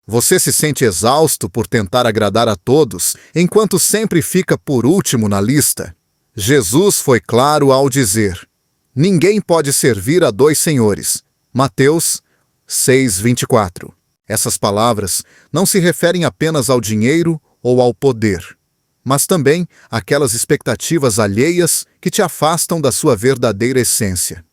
Você se sente exausto por tentar agradar a todos, enquanto sempre fica por último na lista? Jesus foi claro ao dizer: ninguém pode servir a dois senhores. Mateus 6:24. Essas palavras não se referem apenas ao dinheiro ou ao poder, mas também àquelas expectativas alheias que te afastam da sua verdadeira essência.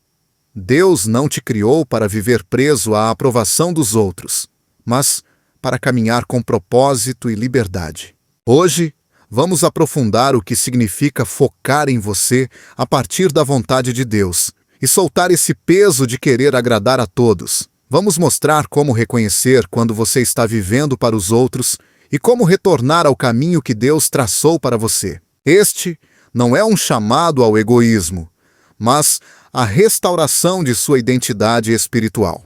Deus não te criou para viver preso à aprovação dos outros, mas para caminhar com propósito e liberdade. Hoje, vamos aprofundar o que significa focar em você a partir da vontade de Deus e soltar esse peso de querer agradar a todos. Vamos mostrar como reconhecer quando você está vivendo para os outros e como retornar ao caminho que Deus traçou para você. Este não é um chamado ao egoísmo, mas a restauração de sua identidade espiritual.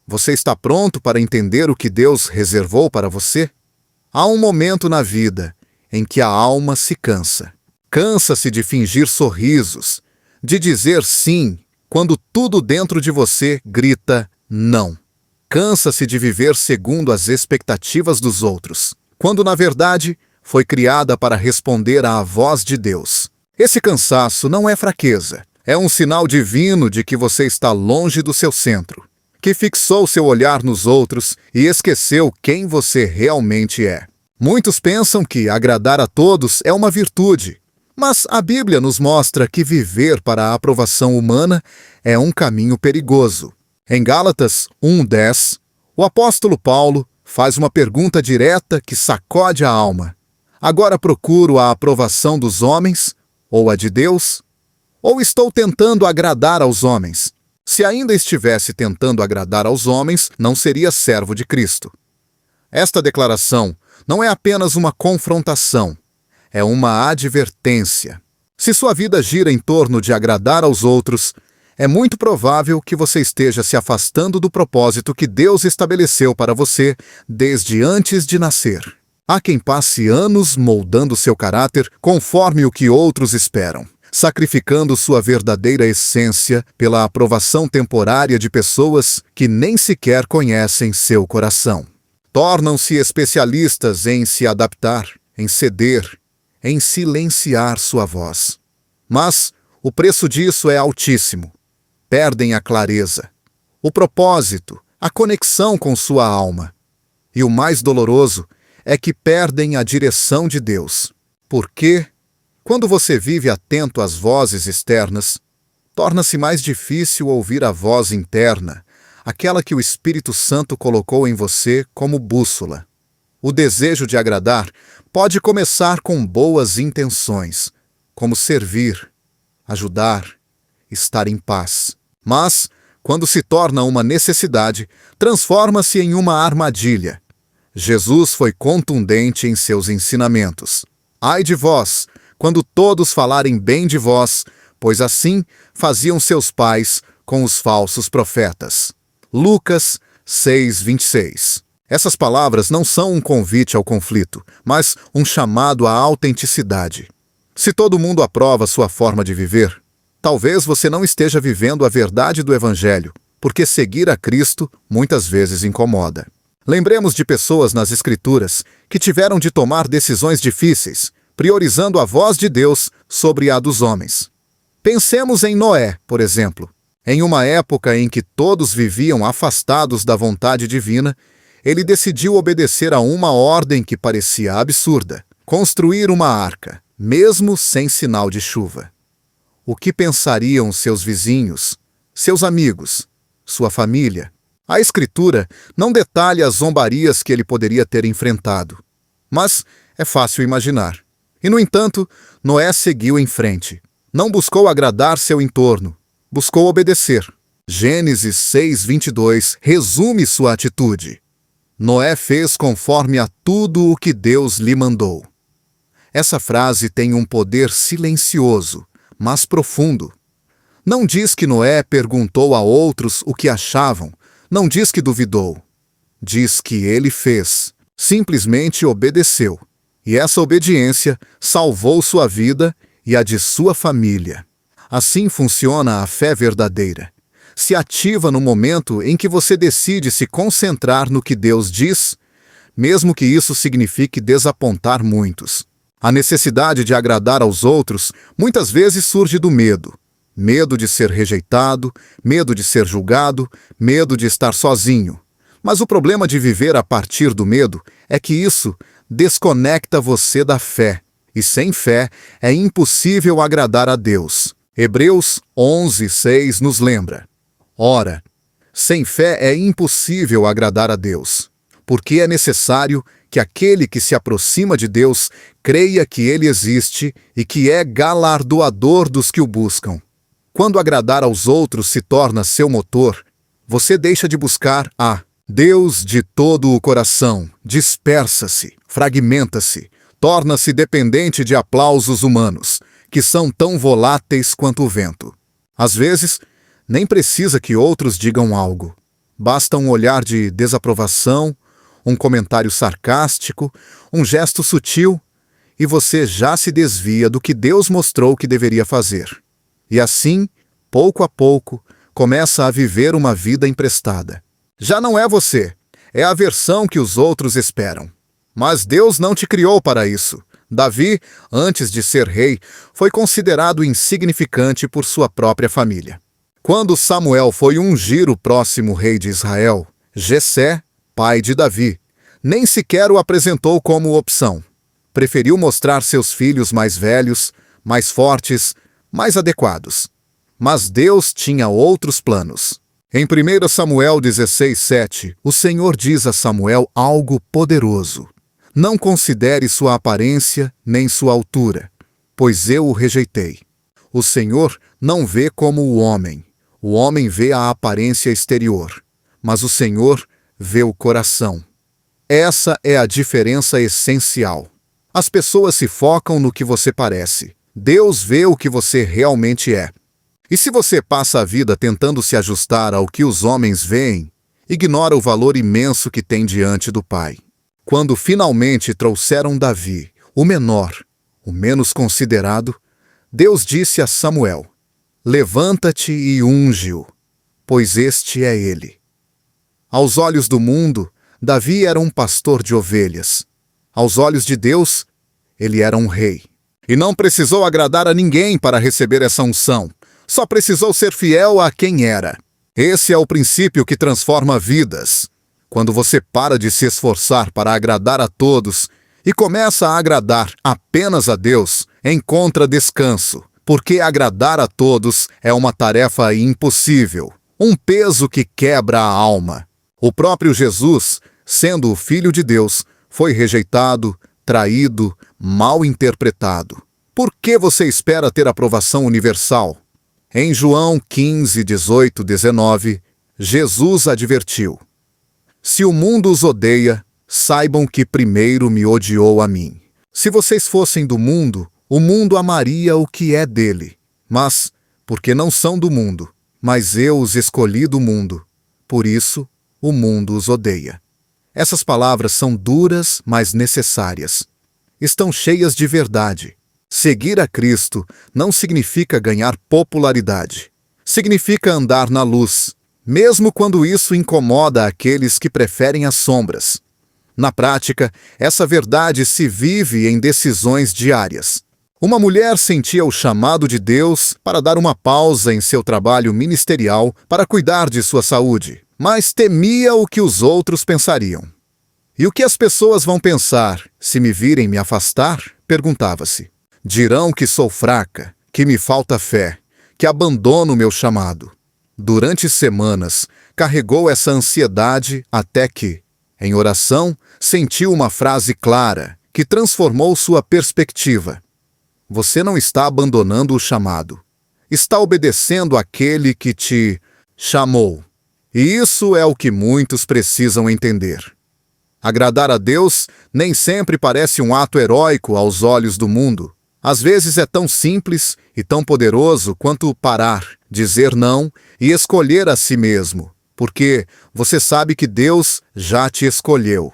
Você está pronto para entender o que Deus reservou para você? Há um momento na vida em que a alma se cansa. Cansa-se de fingir sorrisos, de dizer sim, quando tudo dentro de você grita não. Cansa-se de viver segundo as expectativas dos outros, quando na verdade foi criada para responder à voz de Deus. Esse cansaço não é fraqueza, é um sinal divino de que você está longe do seu centro, que fixou seu olhar nos outros e esqueceu quem você realmente é. Muitos pensam que agradar a todos é uma virtude, mas a Bíblia nos mostra que viver para a aprovação humana é um caminho perigoso. Em Gálatas 1:10, o apóstolo Paulo faz uma pergunta direta que sacode a alma. Agora procuro a aprovação dos homens ou a de Deus? Ou estou tentando agradar aos homens? Se ainda estivesse tentando agradar aos homens, não seria servo de Cristo. Esta declaração não é apenas uma confrontação, é uma advertência. Se sua vida gira em torno de agradar aos outros, é muito provável que você esteja se afastando do propósito que Deus estabeleceu para você desde antes de nascer. Há quem passe anos moldando seu caráter conforme o que outros esperam, sacrificando sua verdadeira essência pela aprovação temporária de pessoas que nem sequer conhecem seu coração. Tornam-se especialistas em se adaptar, em ceder, em silenciar sua voz. Mas o preço disso é altíssimo. Perdem a clareza, o propósito, a conexão com sua alma. E o mais doloroso é que perdem a direção de Deus. Porque, quando você vive atento às vozes externas, torna-se mais difícil ouvir a voz interna, aquela que o Espírito Santo colocou em você como bússola. O desejo de agradar pode começar com boas intenções, como servir, ajudar, estar em paz. Mas, quando se torna uma necessidade, transforma-se em uma armadilha. Jesus foi contundente em seus ensinamentos. Ai de vós, quando todos falarem bem de vós, pois assim faziam seus pais com os falsos profetas. Lucas 6:26. Essas palavras não são um convite ao conflito, mas um chamado à autenticidade. Se todo mundo aprova sua forma de viver, talvez você não esteja vivendo a verdade do Evangelho, porque seguir a Cristo muitas vezes incomoda. Lembremos de pessoas nas Escrituras que tiveram de tomar decisões difíceis, priorizando a voz de Deus sobre a dos homens. Pensemos em Noé, por exemplo. Em uma época em que todos viviam afastados da vontade divina, ele decidiu obedecer a uma ordem que parecia absurda: construir uma arca, mesmo sem sinal de chuva. O que pensariam seus vizinhos, seus amigos, sua família? A Escritura não detalha as zombarias que ele poderia ter enfrentado, mas é fácil imaginar. E, no entanto, Noé seguiu em frente. Não buscou agradar seu entorno, buscou obedecer. Gênesis 6:22 resume sua atitude. Noé fez conforme a tudo o que Deus lhe mandou. Essa frase tem um poder silencioso, mas profundo. Não diz que Noé perguntou a outros o que achavam, não diz que duvidou. Diz que ele fez, simplesmente obedeceu. E essa obediência salvou sua vida e a de sua família. Assim funciona a fé verdadeira. Se ativa no momento em que você decide se concentrar no que Deus diz mesmo que isso signifique desapontar muitos. A necessidade de agradar aos outros muitas vezes surge do medo. Medo de ser rejeitado, medo de ser julgado, medo de estar sozinho. Mas o problema de viver a partir do medo é que isso desconecta você da fé. E sem fé é impossível agradar a Deus. Hebreus 11:6 nos lembra: ora, sem fé é impossível agradar a Deus, porque é necessário que aquele que se aproxima de Deus creia que Ele existe e que é galardoador dos que o buscam. Quando agradar aos outros se torna seu motor, você deixa de buscar a Deus de todo o coração, dispersa-se, fragmenta-se, torna-se dependente de aplausos humanos, que são tão voláteis quanto o vento. Às vezes, nem precisa que outros digam algo. Basta um olhar de desaprovação, um comentário sarcástico, um gesto sutil, e você já se desvia do que Deus mostrou que deveria fazer. E assim, pouco a pouco, começa a viver uma vida emprestada. Já não é você, é a versão que os outros esperam. Mas Deus não te criou para isso. Davi, antes de ser rei, foi considerado insignificante por sua própria família. Quando Samuel foi ungir o próximo rei de Israel, Jessé, pai de Davi, nem sequer o apresentou como opção. Preferiu mostrar seus filhos mais velhos, mais fortes, mais adequados. Mas Deus tinha outros planos. Em 1 Samuel 16:7, o Senhor diz a Samuel algo poderoso: não considere sua aparência nem sua altura, pois eu o rejeitei. O Senhor não vê como o homem vê a aparência exterior, mas o Senhor vê o coração. Essa é a diferença essencial. As pessoas se focam no que você parece. Deus vê o que você realmente é. E se você passa a vida tentando se ajustar ao que os homens veem, ignora o valor imenso que tem diante do Pai. Quando finalmente trouxeram Davi, o menor, o menos considerado, Deus disse a Samuel: levanta-te e unge-o, pois este é ele. Aos olhos do mundo, Davi era um pastor de ovelhas. Aos olhos de Deus, ele era um rei. E não precisou agradar a ninguém para receber essa unção. Só precisou ser fiel a quem era. Esse é o princípio que transforma vidas. Quando você para de se esforçar para agradar a todos e começa a agradar apenas a Deus, encontra descanso, porque agradar a todos é uma tarefa impossível, um peso que quebra a alma. O próprio Jesus, sendo o Filho de Deus, foi rejeitado, traído, mal interpretado. Por que você espera ter aprovação universal? Em João 15, 18, 19, Jesus advertiu: se o mundo os odeia, saibam que primeiro me odiou a mim. Se vocês fossem do mundo, o mundo amaria o que é dele. Mas, porque não são do mundo, mas eu os escolhi do mundo, por isso o mundo os odeia. Essas palavras são duras, mas necessárias. Estão cheias de verdade. Seguir a Cristo não significa ganhar popularidade. Significa andar na luz, mesmo quando isso incomoda aqueles que preferem as sombras. Na prática, essa verdade se vive em decisões diárias. Uma mulher sentia o chamado de Deus para dar uma pausa em seu trabalho ministerial para cuidar de sua saúde, mas temia o que os outros pensariam. E o que as pessoas vão pensar se me virem me afastar? Perguntava-se. Dirão que sou fraca, que me falta fé, que abandono meu chamado. Durante semanas, carregou essa ansiedade até que, em oração, sentiu uma frase clara que transformou sua perspectiva. Você não está abandonando o chamado. Está obedecendo àquele que te chamou. E isso é o que muitos precisam entender. Agradar a Deus nem sempre parece um ato heróico aos olhos do mundo. Às vezes é tão simples e tão poderoso quanto parar, dizer não e escolher a si mesmo, porque você sabe que Deus já te escolheu.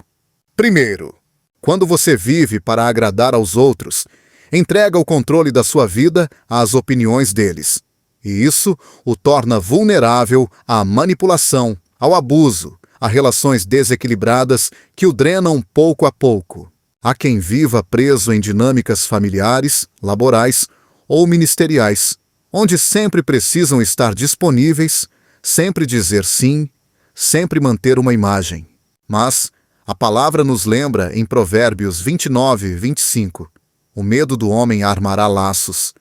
Primeiro, quando você vive para agradar aos outros, entrega o controle da sua vida às opiniões deles. E isso o torna vulnerável à manipulação, ao abuso, Há relações desequilibradas que o drenam pouco a pouco. Há quem viva preso em dinâmicas familiares, laborais ou ministeriais, onde sempre precisam estar disponíveis, sempre dizer sim, sempre manter uma imagem. Mas a palavra nos lembra em Provérbios 29:25, o medo do homem armará laços,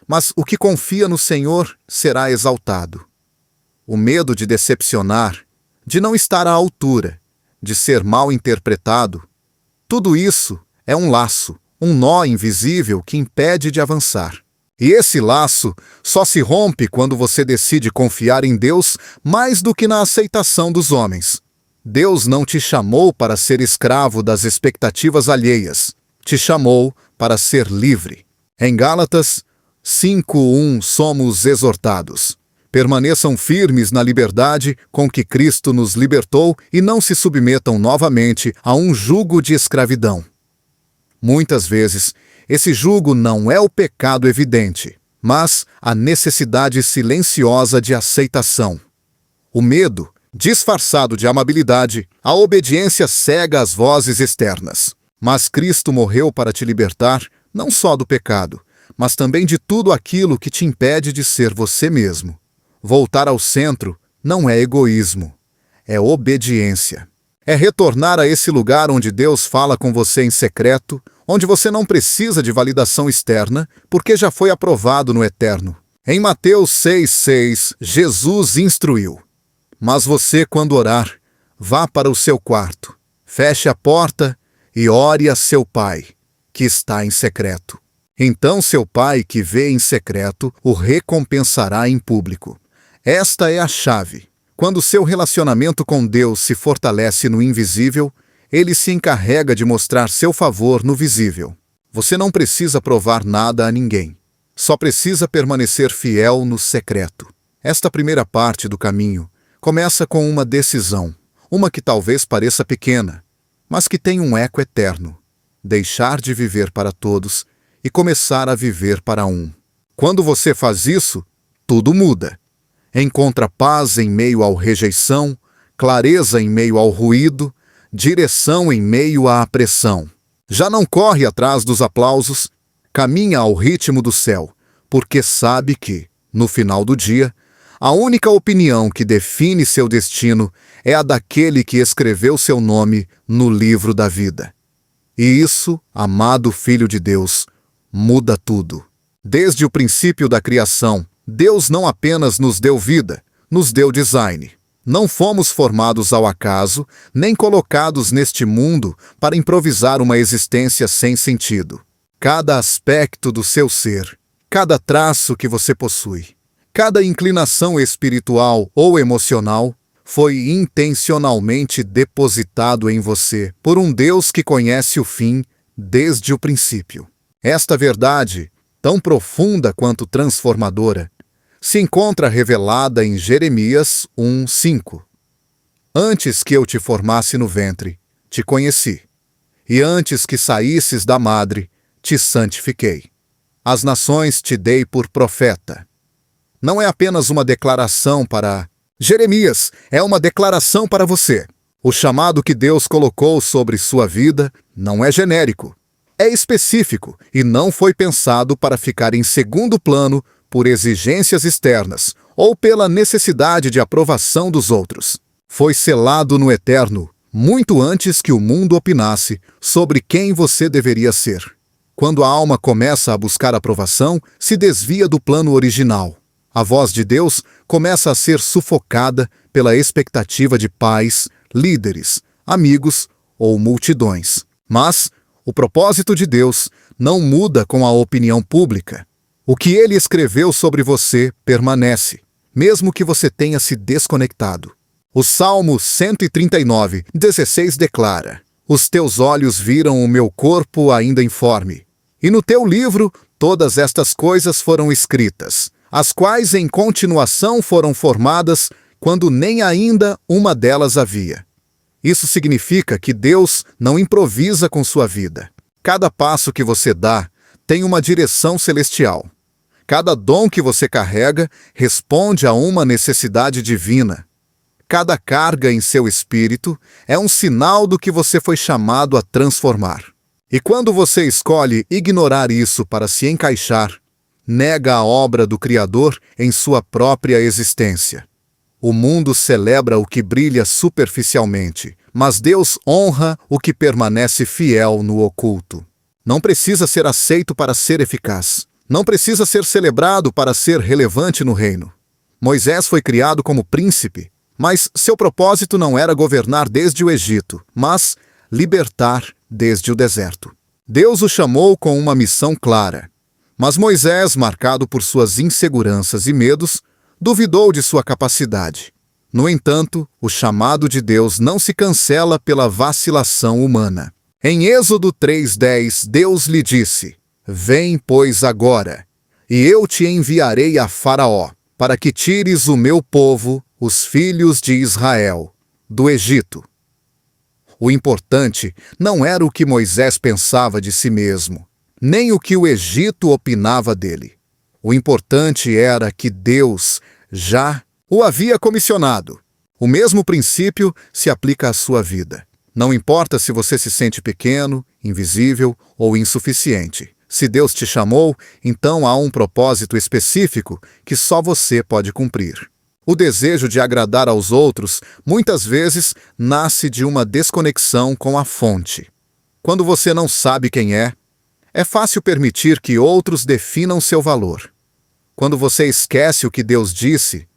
mas o que confia no Senhor será exaltado. O medo de decepcionar, de não estar à altura, de ser mal interpretado, tudo isso é um laço, um nó invisível que impede de avançar. E esse laço só se rompe quando você decide confiar em Deus mais do que na aceitação dos homens. Deus não te chamou para ser escravo das expectativas alheias. Te chamou para ser livre. Em Gálatas 5:1 somos exortados: permaneçam firmes na liberdade com que Cristo nos libertou e não se submetam novamente a um jugo de escravidão. Muitas vezes, esse jugo não é o pecado evidente, mas a necessidade silenciosa de aceitação. O medo, disfarçado de amabilidade, a obediência cega as vozes externas. Mas Cristo morreu para te libertar, não só do pecado, mas também de tudo aquilo que te impede de ser você mesmo. Voltar ao centro não é egoísmo, é obediência. É retornar a esse lugar onde Deus fala com você em secreto, onde você não precisa de validação externa, porque já foi aprovado no eterno. Em Mateus 6:6, Jesus instruiu: mas você, quando orar, vá para o seu quarto, feche a porta e ore a seu Pai, que está em secreto. Então seu Pai, que vê em secreto, o recompensará em público. Esta é a chave. Quando seu relacionamento com Deus se fortalece no invisível, Ele se encarrega de mostrar seu favor no visível. Você não precisa provar nada a ninguém. Só precisa permanecer fiel no secreto. Esta primeira parte do caminho começa com uma decisão, uma que talvez pareça pequena, mas que tem um eco eterno: deixar de viver para todos e começar a viver para um. Quando você faz isso, tudo muda. Encontra paz em meio à rejeição, clareza em meio ao ruído, direção em meio à pressão. Já não corre atrás dos aplausos, caminha ao ritmo do céu, porque sabe que, no final do dia, a única opinião que define seu destino é a daquele que escreveu seu nome no livro da vida. E isso, amado Filho de Deus, muda tudo. Desde o princípio da criação, Deus não apenas nos deu vida, nos deu design. Não fomos formados ao acaso, nem colocados neste mundo para improvisar uma existência sem sentido. Cada aspecto do seu ser, cada traço que você possui, cada inclinação espiritual ou emocional foi intencionalmente depositado em você por um Deus que conhece o fim desde o princípio. Esta verdade, tão profunda quanto transformadora, se encontra revelada em Jeremias 1:5. Antes que eu te formasse no ventre, te conheci, e antes que saísses da madre, te santifiquei. As nações te dei por profeta. Não é apenas uma declaração para Jeremias, é uma declaração para você. O chamado que Deus colocou sobre sua vida não é genérico, é específico e não foi pensado para ficar em segundo plano por exigências externas ou pela necessidade de aprovação dos outros. Foi selado no eterno, muito antes que o mundo opinasse sobre quem você deveria ser. Quando a alma começa a buscar aprovação, se desvia do plano original. A voz de Deus começa a ser sufocada pela expectativa de pais, líderes, amigos ou multidões. Mas o propósito de Deus não muda com a opinião pública. O que Ele escreveu sobre você permanece, mesmo que você tenha se desconectado. O Salmo 139:16 declara: os teus olhos viram o meu corpo ainda informe, e no teu livro todas estas coisas foram escritas, as quais em continuação foram formadas quando nem ainda uma delas havia. Isso significa que Deus não improvisa com sua vida. Cada passo que você dá tem uma direção celestial. Cada dom que você carrega responde a uma necessidade divina. Cada carga em seu espírito é um sinal do que você foi chamado a transformar. E quando você escolhe ignorar isso para se encaixar, nega a obra do Criador em sua própria existência. O mundo celebra o que brilha superficialmente, mas Deus honra o que permanece fiel no oculto. Não precisa ser aceito para ser eficaz. Não precisa ser celebrado para ser relevante no reino. Moisés foi criado como príncipe, mas seu propósito não era governar desde o Egito, mas libertar desde o deserto. Deus o chamou com uma missão clara. Mas Moisés, marcado por suas inseguranças e medos, duvidou de sua capacidade. No entanto, o chamado de Deus não se cancela pela vacilação humana. Em Êxodo 3:10, Deus lhe disse: "Vem, pois, agora, e eu te enviarei a Faraó, para que tires o meu povo, os filhos de Israel, do Egito." O importante não era o que Moisés pensava de si mesmo, nem o que o Egito opinava dele. O importante era que Deus já o havia comissionado. O mesmo princípio se aplica à sua vida. Não importa se você se sente pequeno, invisível ou insuficiente. Se Deus te chamou, então há um propósito específico que só você pode cumprir. O desejo de agradar aos outros, muitas vezes, nasce de uma desconexão com a fonte. Quando você não sabe quem é fácil permitir que outros definam seu valor. Quando você esquece o que Deus disse,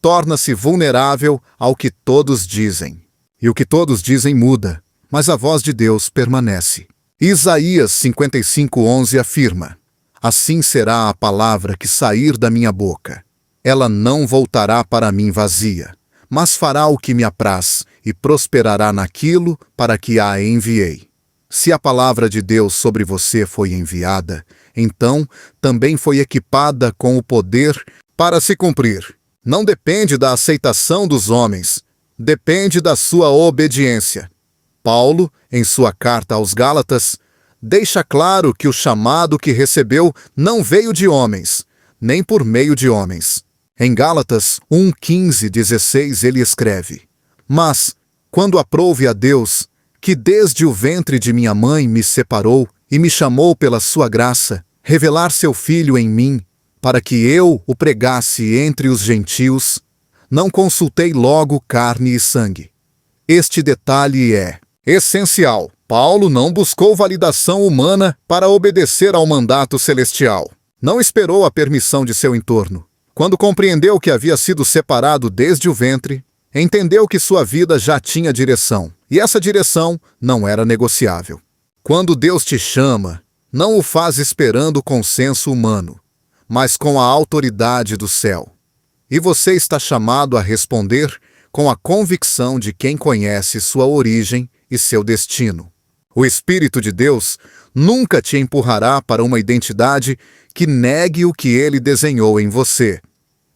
torna-se vulnerável ao que todos dizem. E o que todos dizem muda, mas a voz de Deus permanece. Isaías 55:11 afirma: "Assim será a palavra que sair da minha boca. Ela não voltará para mim vazia, mas fará o que me apraz e prosperará naquilo para que a enviei." Se a palavra de Deus sobre você foi enviada, então também foi equipada com o poder para se cumprir. Não depende da aceitação dos homens, depende da sua obediência. Paulo, em sua carta aos Gálatas, deixa claro que o chamado que recebeu não veio de homens, nem por meio de homens. Em Gálatas 1:15-16 ele escreve: "Mas, quando aprouve a Deus, que desde o ventre de minha mãe me separou e me chamou pela sua graça, revelar seu Filho em mim, para que eu o pregasse entre os gentios, não consultei logo carne e sangue." Este detalhe é essencial. Paulo não buscou validação humana para obedecer ao mandato celestial. Não esperou a permissão de seu entorno. Quando compreendeu que havia sido separado desde o ventre, entendeu que sua vida já tinha direção, e essa direção não era negociável. Quando Deus te chama, não o faz esperando o consenso humano, mas com a autoridade do céu. E você está chamado a responder com a convicção de quem conhece sua origem e seu destino. O Espírito de Deus nunca te empurrará para uma identidade que negue o que ele desenhou em você.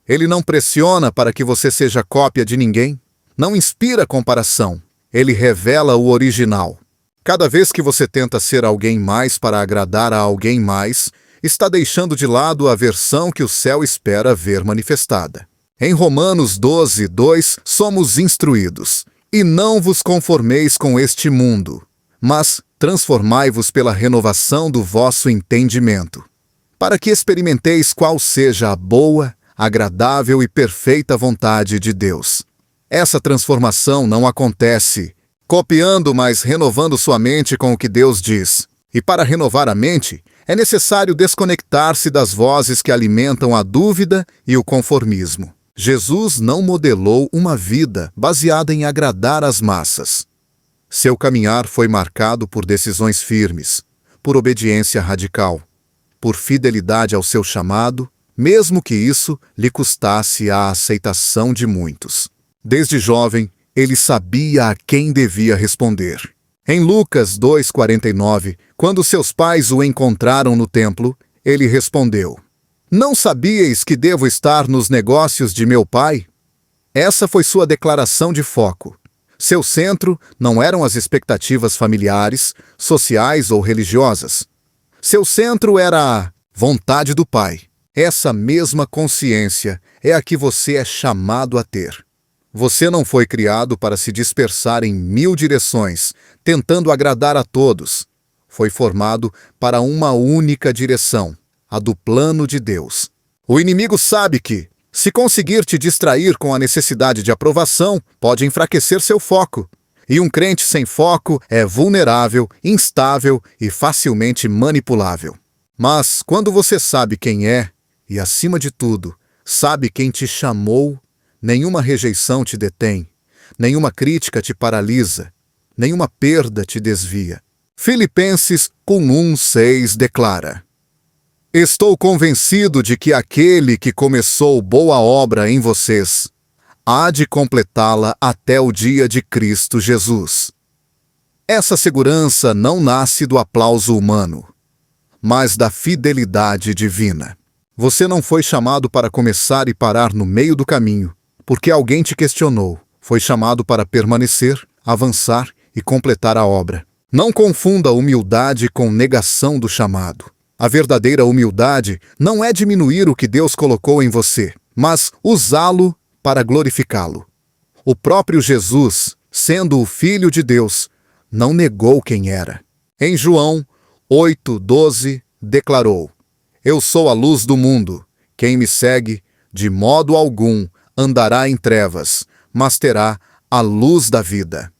Ele não pressiona para que você seja cópia de ninguém, não inspira comparação, ele revela o original. Cada vez que você tenta ser alguém mais para agradar a alguém mais, está deixando de lado a versão que o céu espera ver manifestada. Em Romanos 12:2, somos instruídos: "E não vos conformeis com este mundo, mas transformai-vos pela renovação do vosso entendimento, para que experimenteis qual seja a boa, agradável e perfeita vontade de Deus." Essa transformação não acontece copiando, mas renovando sua mente com o que Deus diz. E para renovar a mente, é necessário desconectar-se das vozes que alimentam a dúvida e o conformismo. Jesus não modelou uma vida baseada em agradar as massas. Seu caminhar foi marcado por decisões firmes, por obediência radical, por fidelidade ao seu chamado, mesmo que isso lhe custasse a aceitação de muitos. Desde jovem, ele sabia a quem devia responder. Em Lucas 2:49, quando seus pais o encontraram no templo, ele respondeu: "Não sabíeis que devo estar nos negócios de meu pai?" Essa foi sua declaração de foco. Seu centro não eram as expectativas familiares, sociais ou religiosas. Seu centro era a vontade do Pai. Essa mesma consciência é a que você é chamado a ter. Você não foi criado para se dispersar em 1000 direções, tentando agradar a todos. Foi formado para uma única direção, a do plano de Deus. O inimigo sabe que, se conseguir te distrair com a necessidade de aprovação, pode enfraquecer seu foco. E um crente sem foco é vulnerável, instável e facilmente manipulável. Mas, quando você sabe quem é, e acima de tudo, sabe quem te chamou, nenhuma rejeição te detém, nenhuma crítica te paralisa, nenhuma perda te desvia. Filipenses 1:6 declara: Estou convencido de que aquele que começou boa obra em vocês há de completá-la até o dia de Cristo Jesus. Essa segurança não nasce do aplauso humano, mas da fidelidade divina. Você não foi chamado para começar e parar no meio do caminho, porque alguém te questionou. Foi chamado para permanecer, avançar e completar a obra. Não confunda humildade com negação do chamado. A verdadeira humildade não é diminuir o que Deus colocou em você, mas usá-lo para glorificá-lo. O próprio Jesus, sendo o Filho de Deus, não negou quem era. Em João 8:12, declarou: Eu sou a luz do mundo. Quem me segue, de modo algum, andará em trevas, mas terá a luz da vida.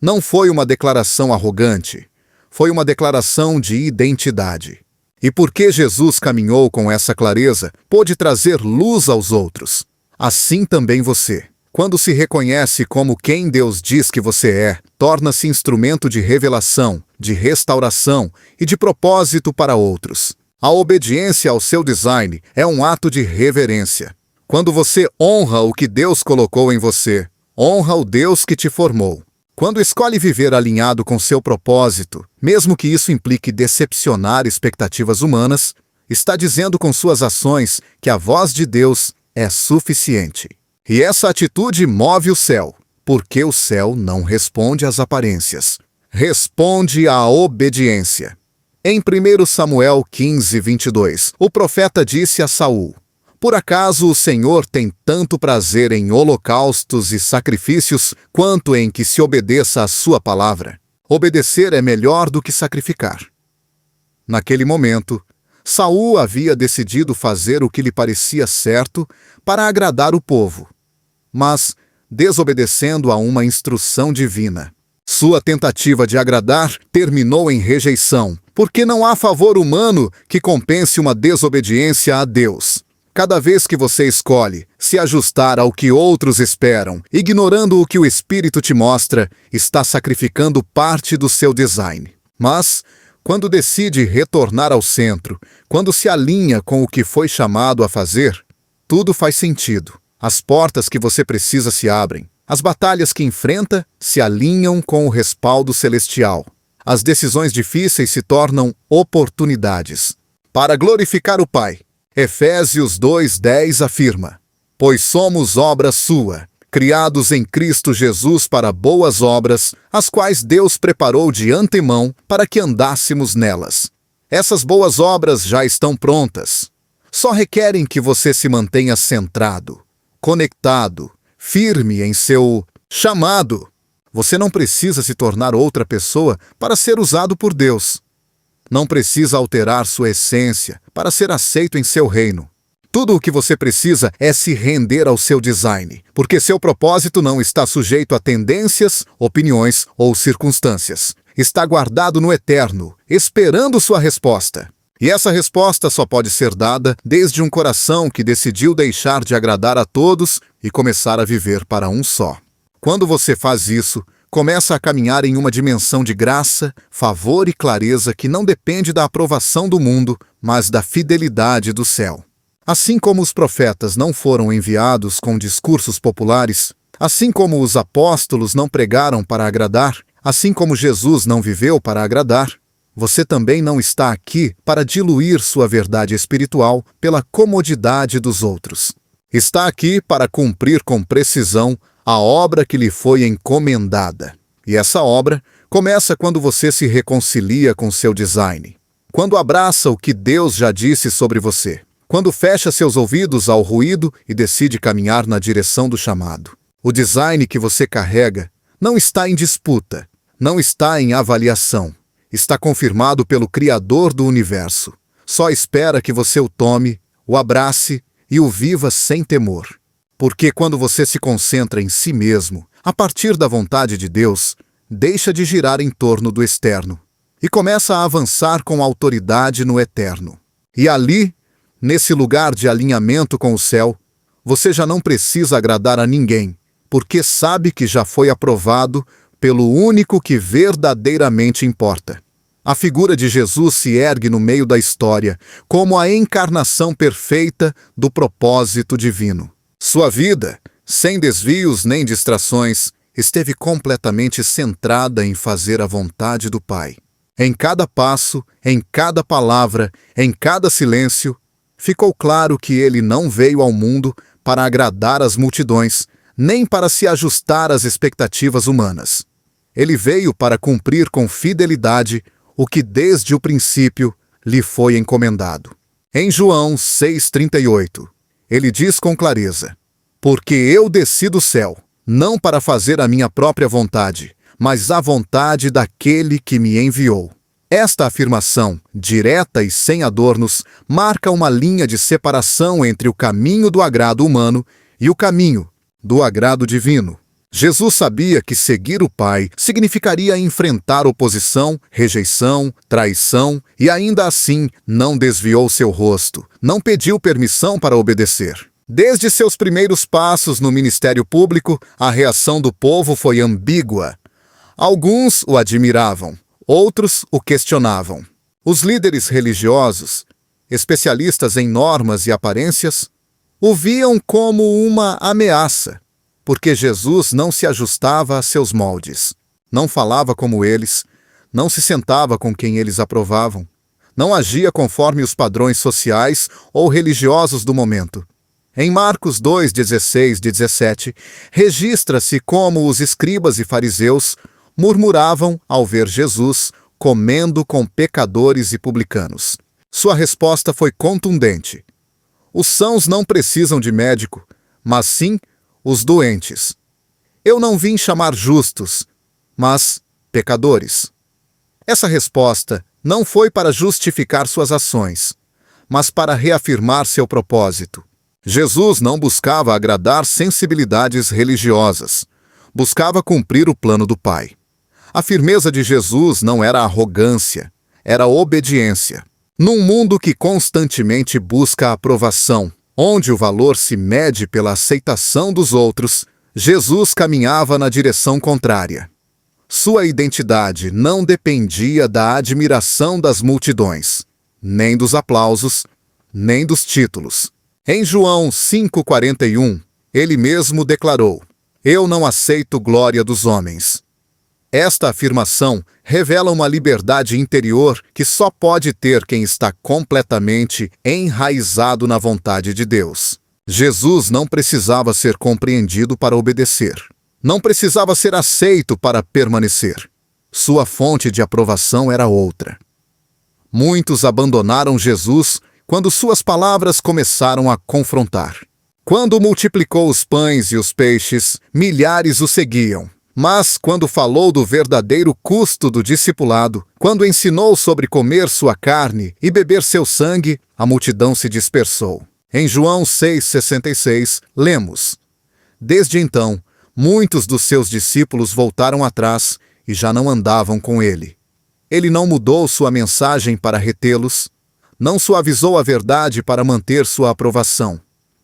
Não foi uma declaração arrogante, foi uma declaração de identidade. E porque Jesus caminhou com essa clareza, pôde trazer luz aos outros. Assim também você. Quando se reconhece como quem Deus diz que você é, torna-se instrumento de revelação, de restauração e de propósito para outros. A obediência ao seu design é um ato de reverência. Quando você honra o que Deus colocou em você, honra o Deus que te formou. Quando escolhe viver alinhado com seu propósito, mesmo que isso implique decepcionar expectativas humanas, está dizendo com suas ações que a voz de Deus é suficiente. E essa atitude move o céu, porque o céu não responde às aparências, responde à obediência. Em 1 Samuel 15:22, o profeta disse a Saul: Por acaso o Senhor tem tanto prazer em holocaustos e sacrifícios, quanto em que se obedeça à sua palavra? Obedecer é melhor do que sacrificar. Naquele momento, Saul havia decidido fazer o que lhe parecia certo para agradar o povo, mas desobedecendo a uma instrução divina. Sua tentativa de agradar terminou em rejeição, porque não há favor humano que compense uma desobediência a Deus. Cada vez que você escolhe se ajustar ao que outros esperam, ignorando o que o Espírito te mostra, está sacrificando parte do seu design. Mas, quando decide retornar ao centro, quando se alinha com o que foi chamado a fazer, tudo faz sentido. As portas que você precisa se abrem. As batalhas que enfrenta se alinham com o respaldo celestial. As decisões difíceis se tornam oportunidades para glorificar o Pai. Efésios 2:10 afirma: Pois somos obra sua, criados em Cristo Jesus para boas obras, as quais Deus preparou de antemão para que andássemos nelas. Essas boas obras já estão prontas. Só requerem que você se mantenha centrado, conectado, firme em seu chamado. Você não precisa se tornar outra pessoa para ser usado por Deus. Não precisa alterar sua essência para ser aceito em seu reino. Tudo o que você precisa é se render ao seu design, porque seu propósito não está sujeito a tendências, opiniões ou circunstâncias. Está guardado no eterno, esperando sua resposta. E essa resposta só pode ser dada desde um coração que decidiu deixar de agradar a todos e começar a viver para um só. Quando você faz isso, começa a caminhar em uma dimensão de graça, favor e clareza que não depende da aprovação do mundo, mas da fidelidade do céu. Assim como os profetas não foram enviados com discursos populares, assim como os apóstolos não pregaram para agradar, assim como Jesus não viveu para agradar, você também não está aqui para diluir sua verdade espiritual pela comodidade dos outros. Está aqui para cumprir com precisão a obra que lhe foi encomendada. E essa obra começa quando você se reconcilia com seu design, quando abraça o que Deus já disse sobre você, quando fecha seus ouvidos ao ruído e decide caminhar na direção do chamado. O design que você carrega não está em disputa, não está em avaliação. Está confirmado pelo Criador do Universo. Só espera que você o tome, o abrace e o viva sem temor. Porque quando você se concentra em si mesmo, a partir da vontade de Deus, deixa de girar em torno do externo e começa a avançar com autoridade no eterno. E ali, nesse lugar de alinhamento com o céu, você já não precisa agradar a ninguém, porque sabe que já foi aprovado pelo único que verdadeiramente importa. A figura de Jesus se ergue no meio da história como a encarnação perfeita do propósito divino. Sua vida, sem desvios nem distrações, esteve completamente centrada em fazer a vontade do Pai. Em cada passo, em cada palavra, em cada silêncio, ficou claro que ele não veio ao mundo para agradar as multidões, nem para se ajustar às expectativas humanas. Ele veio para cumprir com fidelidade o que desde o princípio lhe foi encomendado. Em João 6,38, ele diz com clareza: porque eu desci do céu, não para fazer a minha própria vontade, mas a vontade daquele que me enviou. Esta afirmação, direta e sem adornos, marca uma linha de separação entre o caminho do agrado humano e o caminho do agrado divino. Jesus sabia que seguir o Pai significaria enfrentar oposição, rejeição, traição, e ainda assim não desviou seu rosto, não pediu permissão para obedecer. Desde seus primeiros passos no ministério público, a reação do povo foi ambígua. Alguns o admiravam, outros o questionavam. Os líderes religiosos, especialistas em normas e aparências, o viam como uma ameaça, porque Jesus não se ajustava a seus moldes, não falava como eles, não se sentava com quem eles aprovavam, não agia conforme os padrões sociais ou religiosos do momento. Em Marcos 2:16-17, registra-se como os escribas e fariseus murmuravam ao ver Jesus comendo com pecadores e publicanos. Sua resposta foi contundente: os sãos não precisam de médico, mas sim os doentes. Eu não vim chamar justos, mas pecadores. Essa resposta não foi para justificar suas ações, mas para reafirmar seu propósito. Jesus não buscava agradar sensibilidades religiosas, buscava cumprir o plano do Pai. A firmeza de Jesus não era arrogância, era obediência. Num mundo que constantemente busca a aprovação, onde o valor se mede pela aceitação dos outros, Jesus caminhava na direção contrária. Sua identidade não dependia da admiração das multidões, nem dos aplausos, nem dos títulos. Em João 5,41, ele mesmo declarou: eu não aceito glória dos homens. Esta afirmação revela uma liberdade interior que só pode ter quem está completamente enraizado na vontade de Deus. Jesus não precisava ser compreendido para obedecer. Não precisava ser aceito para permanecer. Sua fonte de aprovação era outra. Muitos abandonaram Jesus quando suas palavras começaram a confrontar. Quando multiplicou os pães e os peixes, milhares o seguiam. Mas, quando falou do verdadeiro custo do discipulado, quando ensinou sobre comer sua carne e beber seu sangue, a multidão se dispersou. Em João 6,66, lemos: desde então, muitos dos seus discípulos voltaram atrás e já não andavam com ele. Ele não mudou sua mensagem para retê-los, não suavizou a verdade para manter sua aprovação.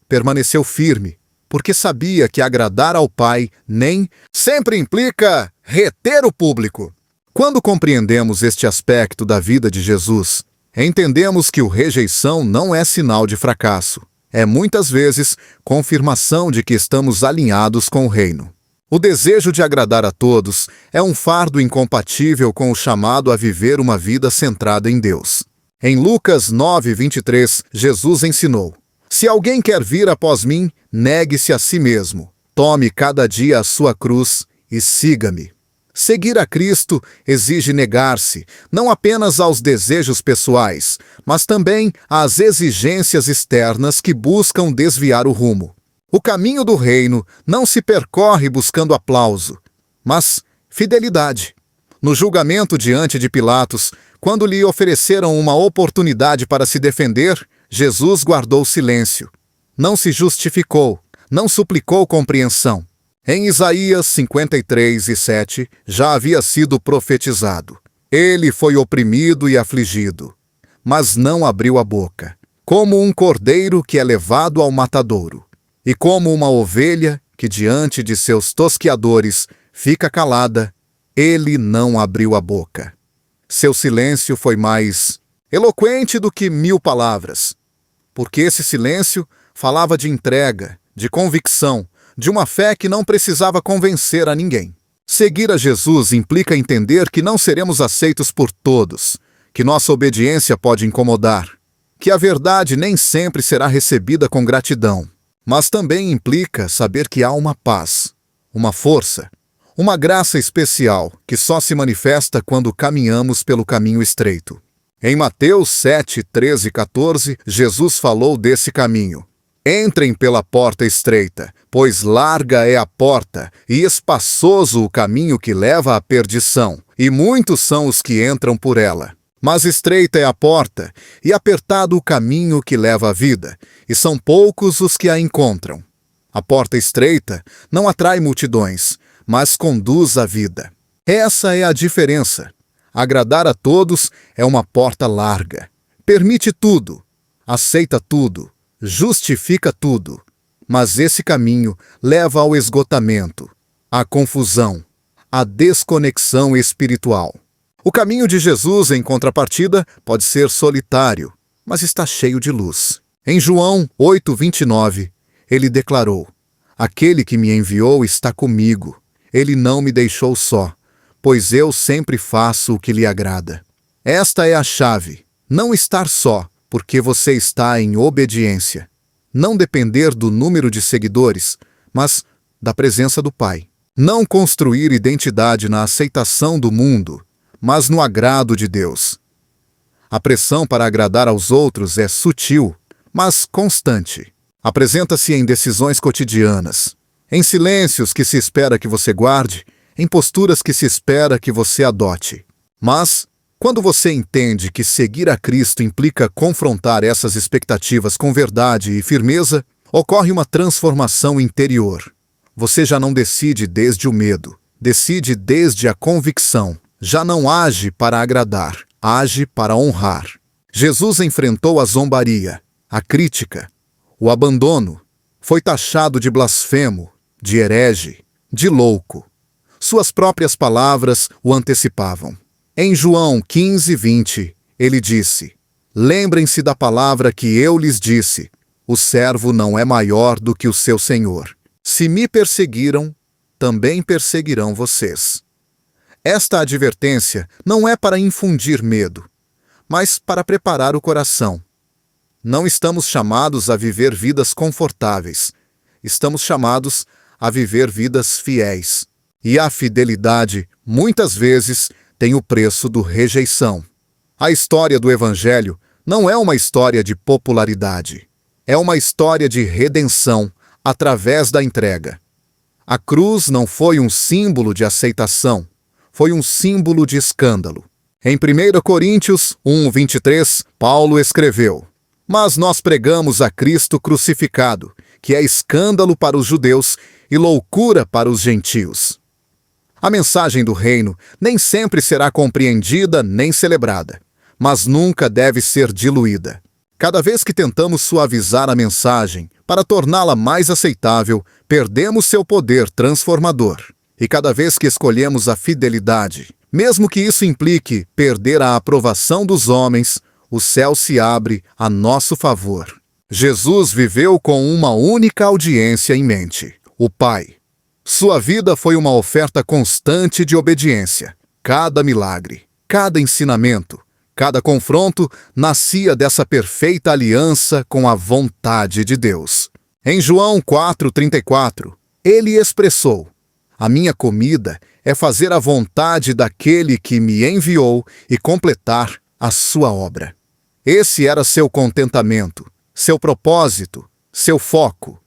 Permaneceu firme, porque sabia que agradar ao Pai nem sempre implica reter o público. Quando compreendemos este aspecto da vida de Jesus, entendemos que a rejeição não é sinal de fracasso. É muitas vezes confirmação de que estamos alinhados com o reino. O desejo de agradar a todos é um fardo incompatível com o chamado a viver uma vida centrada em Deus. Em Lucas 9:23, Jesus ensinou: se alguém quer vir após mim, negue-se a si mesmo. Tome cada dia a sua cruz e siga-me. Seguir a Cristo exige negar-se, não apenas aos desejos pessoais, mas também às exigências externas que buscam desviar o rumo. O caminho do reino não se percorre buscando aplauso, mas fidelidade. No julgamento diante de Pilatos, quando lhe ofereceram uma oportunidade para se defender, Jesus guardou silêncio. Não se justificou, não suplicou compreensão. Em Isaías 53:7 já havia sido profetizado: ele foi oprimido e afligido, mas não abriu a boca, como um cordeiro que é levado ao matadouro, e como uma ovelha que diante de seus tosqueadores fica calada, ele não abriu a boca. Seu silêncio foi mais eloquente do que 1000 palavras, porque esse silêncio falava de entrega, de convicção, de uma fé que não precisava convencer a ninguém. Seguir a Jesus implica entender que não seremos aceitos por todos, que nossa obediência pode incomodar, que a verdade nem sempre será recebida com gratidão, mas também implica saber que há uma paz, uma força, uma graça especial que só se manifesta quando caminhamos pelo caminho estreito. Em Mateus 7:13-14, Jesus falou desse caminho. Entrem pela porta estreita, pois larga é a porta e espaçoso o caminho que leva à perdição, e muitos são os que entram por ela. Mas estreita é a porta e apertado o caminho que leva à vida, e são poucos os que a encontram. A porta estreita não atrai multidões, mas conduz à vida. Essa é a diferença. Agradar a todos é uma porta larga. Permite tudo, aceita tudo, justifica tudo. Mas esse caminho leva ao esgotamento, à confusão, à desconexão espiritual. O caminho de Jesus, em contrapartida, pode ser solitário, mas está cheio de luz. Em João 8:29, ele declarou: aquele que me enviou está comigo. Ele não me deixou só, pois eu sempre faço o que lhe agrada. Esta é a chave, não estar só, porque você está em obediência. Não depender do número de seguidores, mas da presença do Pai. Não construir identidade na aceitação do mundo, mas no agrado de Deus. A pressão para agradar aos outros é sutil, mas constante. Apresenta-se em decisões cotidianas, em silêncios que se espera que você guarde, em posturas que se espera que você adote. Mas, quando você entende que seguir a Cristo implica confrontar essas expectativas com verdade e firmeza, ocorre uma transformação interior. Você já não decide desde o medo, decide desde a convicção. Já não age para agradar, age para honrar. Jesus enfrentou a zombaria, a crítica, o abandono. Foi taxado de blasfemo, de herege, de louco. Suas próprias palavras o antecipavam. Em João 15:20, ele disse: lembrem-se da palavra que eu lhes disse, o servo não é maior do que o seu senhor. Se me perseguiram, também perseguirão vocês. Esta advertência não é para infundir medo, mas para preparar o coração. Não estamos chamados a viver vidas confortáveis. Estamos chamados a viver vidas fiéis. E a fidelidade, muitas vezes, tem o preço do rejeição. A história do Evangelho não é uma história de popularidade. É uma história de redenção através da entrega. A cruz não foi um símbolo de aceitação, foi um símbolo de escândalo. Em 1 Coríntios 1:23, Paulo escreveu: mas nós pregamos a Cristo crucificado, que é escândalo para os judeus e loucura para os gentios. A mensagem do reino nem sempre será compreendida nem celebrada, mas nunca deve ser diluída. Cada vez que tentamos suavizar a mensagem para torná-la mais aceitável, perdemos seu poder transformador. E cada vez que escolhemos a fidelidade, mesmo que isso implique perder a aprovação dos homens, o céu se abre a nosso favor. Jesus viveu com uma única audiência em mente: o Pai. Sua vida foi uma oferta constante de obediência. Cada milagre, cada ensinamento, cada confronto nascia dessa perfeita aliança com a vontade de Deus. Em João 4:34, ele expressou: a minha comida é fazer a vontade daquele que me enviou e completar a sua obra. Esse era seu contentamento, seu propósito, seu foco.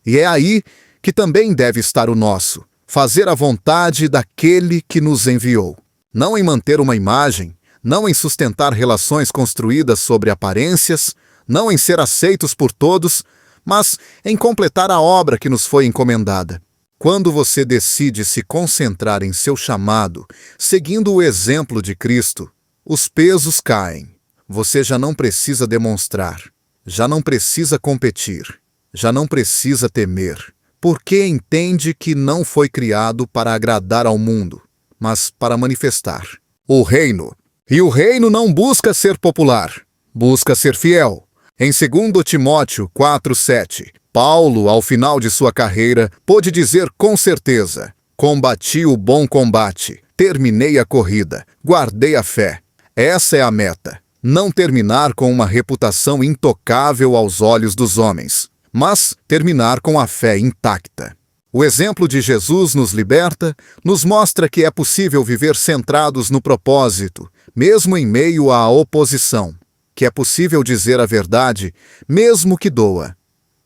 E é aí que também deve estar o nosso: fazer a vontade daquele que nos enviou. Não em manter uma imagem, não em sustentar relações construídas sobre aparências, não em ser aceitos por todos, mas em completar a obra que nos foi encomendada. Quando você decide se concentrar em seu chamado, seguindo o exemplo de Cristo, os pesos caem. Você já não precisa demonstrar, já não precisa competir, já não precisa temer, porque entende que não foi criado para agradar ao mundo, mas para manifestar o reino. E o reino não busca ser popular, busca ser fiel. Em 2 Timóteo 4:7, Paulo, ao final de sua carreira, pôde dizer com certeza: combati o bom combate, terminei a corrida, guardei a fé. Essa é a meta: não terminar com uma reputação intocável aos olhos dos homens, mas terminar com a fé intacta. O exemplo de Jesus nos liberta, nos mostra que é possível viver centrados no propósito, mesmo em meio à oposição, que é possível dizer a verdade, mesmo que doa,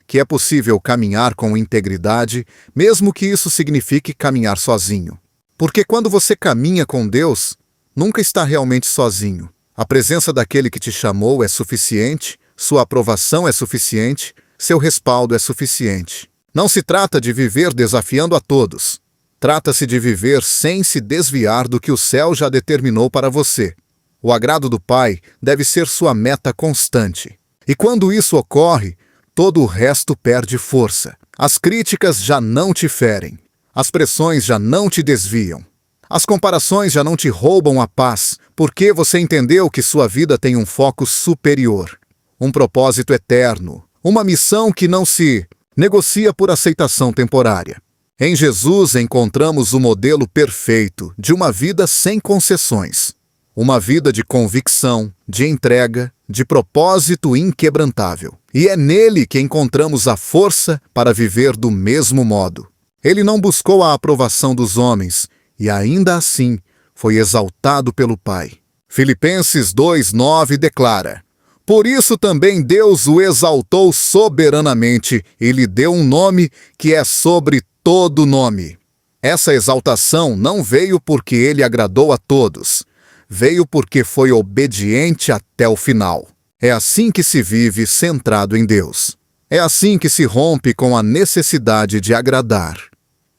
que é possível caminhar com integridade, mesmo que isso signifique caminhar sozinho. Porque quando você caminha com Deus, nunca está realmente sozinho. A presença daquele que te chamou é suficiente, sua aprovação é suficiente, seu respaldo é suficiente. Não se trata de viver desafiando a todos. Trata-se de viver sem se desviar do que o céu já determinou para você. O agrado do Pai deve ser sua meta constante. E quando isso ocorre, todo o resto perde força. As críticas já não te ferem. As pressões já não te desviam. As comparações já não te roubam a paz, porque você entendeu que sua vida tem um foco superior, um propósito eterno, uma missão que não se negocia por aceitação temporária. Em Jesus encontramos o modelo perfeito de uma vida sem concessões. Uma vida de convicção, de entrega, de propósito inquebrantável. E é nele que encontramos a força para viver do mesmo modo. Ele não buscou a aprovação dos homens e ainda assim foi exaltado pelo Pai. Filipenses 2:9 declara: por isso também Deus o exaltou soberanamente e lhe deu um nome que é sobre todo nome. Essa exaltação não veio porque ele agradou a todos. Veio porque foi obediente até o final. É assim que se vive centrado em Deus. É assim que se rompe com a necessidade de agradar.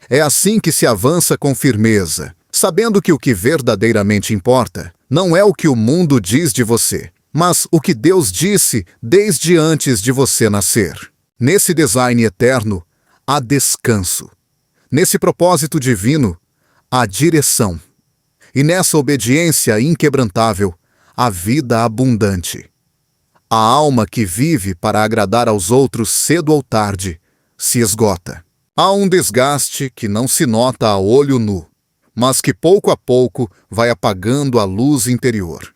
É assim que se avança com firmeza, sabendo que o que verdadeiramente importa não é o que o mundo diz de você, mas o que Deus disse desde antes de você nascer. Nesse design eterno, há descanso. Nesse propósito divino, há direção. E nessa obediência inquebrantável, a vida abundante. A alma que vive para agradar aos outros cedo ou tarde se esgota. Há um desgaste que não se nota a olho nu, mas que pouco a pouco vai apagando a luz interior.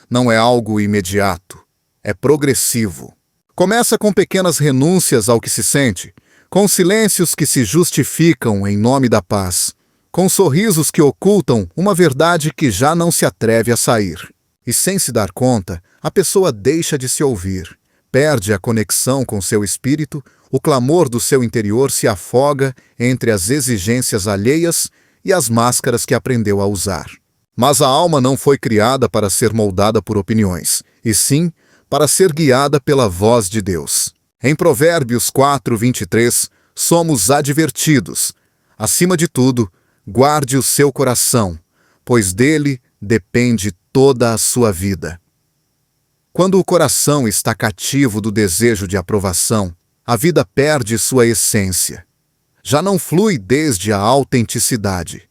Não é algo imediato, é progressivo. Começa com pequenas renúncias ao que se sente, com silêncios que se justificam em nome da paz, com sorrisos que ocultam uma verdade que já não se atreve a sair. E sem se dar conta, a pessoa deixa de se ouvir, perde a conexão com seu espírito, o clamor do seu interior se afoga entre as exigências alheias e as máscaras que aprendeu a usar. Mas a alma não foi criada para ser moldada por opiniões, e sim para ser guiada pela voz de Deus. Em Provérbios 4:23, somos advertidos. Acima de tudo, guarde o seu coração, pois dele depende toda a sua vida. Quando o coração está cativo do desejo de aprovação, a vida perde sua essência. Já não flui desde a autenticidade,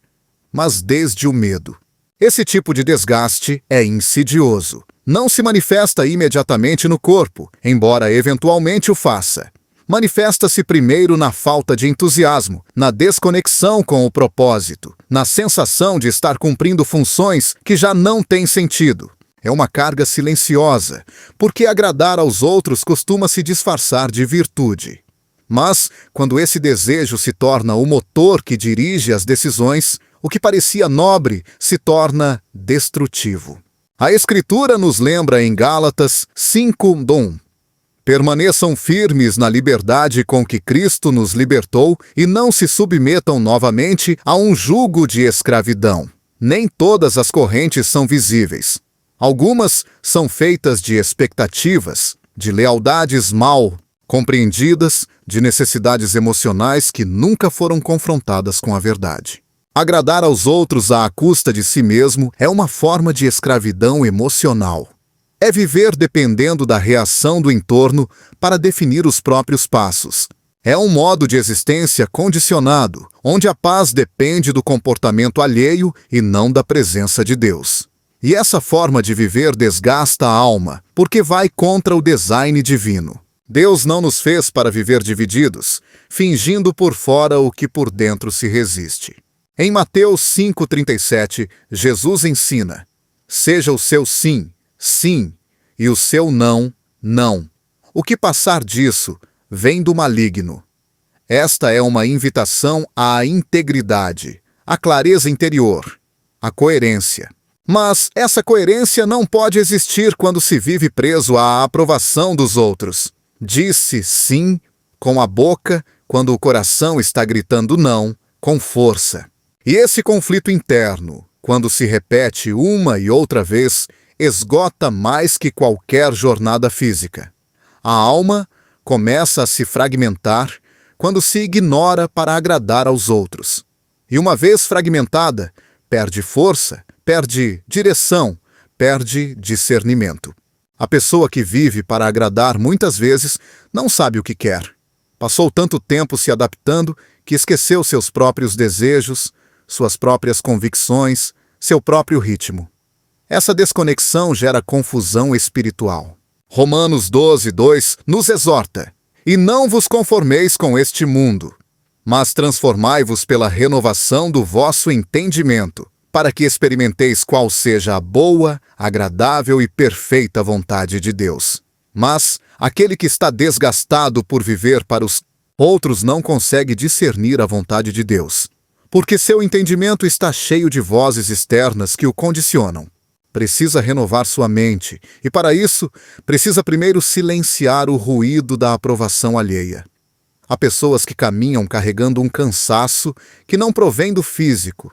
mas desde o medo. Esse tipo de desgaste é insidioso. Não se manifesta imediatamente no corpo, embora eventualmente o faça. Manifesta-se primeiro na falta de entusiasmo, na desconexão com o propósito, na sensação de estar cumprindo funções que já não têm sentido. É uma carga silenciosa, porque agradar aos outros costuma se disfarçar de virtude. Mas, quando esse desejo se torna o motor que dirige as decisões, o que parecia nobre se torna destrutivo. A Escritura nos lembra em Gálatas 5:1: Permaneçam firmes na liberdade com que Cristo nos libertou e não se submetam novamente a um jugo de escravidão. Nem todas as correntes são visíveis. Algumas são feitas de expectativas, de lealdades mal compreendidas, de necessidades emocionais que nunca foram confrontadas com a verdade. Agradar aos outros à custa de si mesmo é uma forma de escravidão emocional. É viver dependendo da reação do entorno para definir os próprios passos. É um modo de existência condicionado, onde a paz depende do comportamento alheio e não da presença de Deus. E essa forma de viver desgasta a alma, porque vai contra o design divino. Deus não nos fez para viver divididos, fingindo por fora o que por dentro se resiste. Em Mateus 5,37, Jesus ensina: seja o seu sim, sim, e o seu não, não. O que passar disso vem do maligno. Esta é uma invitação à integridade, à clareza interior, à coerência. Mas essa coerência não pode existir quando se vive preso à aprovação dos outros. Disse sim com a boca quando o coração está gritando não com força. E esse conflito interno, quando se repete uma e outra vez, esgota mais que qualquer jornada física. A alma começa a se fragmentar quando se ignora para agradar aos outros. E uma vez fragmentada, perde força, perde direção, perde discernimento. A pessoa que vive para agradar muitas vezes não sabe o que quer. Passou tanto tempo se adaptando que esqueceu seus próprios desejos, suas próprias convicções, seu próprio ritmo. Essa desconexão gera confusão espiritual. Romanos 12:2 nos exorta: e não vos conformeis com este mundo, mas transformai-vos pela renovação do vosso entendimento, para que experimenteis qual seja a boa, agradável e perfeita vontade de Deus. Mas aquele que está desgastado por viver para os outros não consegue discernir a vontade de Deus, porque seu entendimento está cheio de vozes externas que o condicionam. Precisa renovar sua mente, e para isso, precisa primeiro silenciar o ruído da aprovação alheia. Há pessoas que caminham carregando um cansaço que não provém do físico,